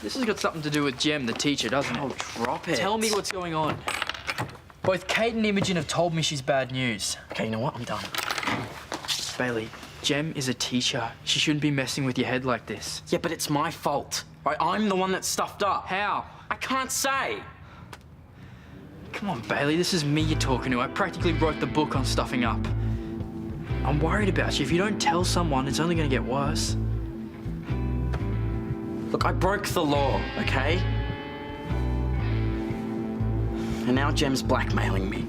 This has got something to do with Jem, the teacher, doesn't it? Oh, drop it. Tell me what's going on. Both Kate and Imogen have told me she's bad news. Okay, you know what? I'm done. Bailey, Jem is a teacher. She shouldn't be messing with your head like this. Yeah, but it's my fault. Right? I'm the one that stuffed up. How? I can't say. Come on, Bailey, this is me you're talking to. I practically wrote the book on stuffing up. I'm worried about you. If you don't tell someone, it's only going to get worse. Look, I broke the law, okay? And now Jem's blackmailing me.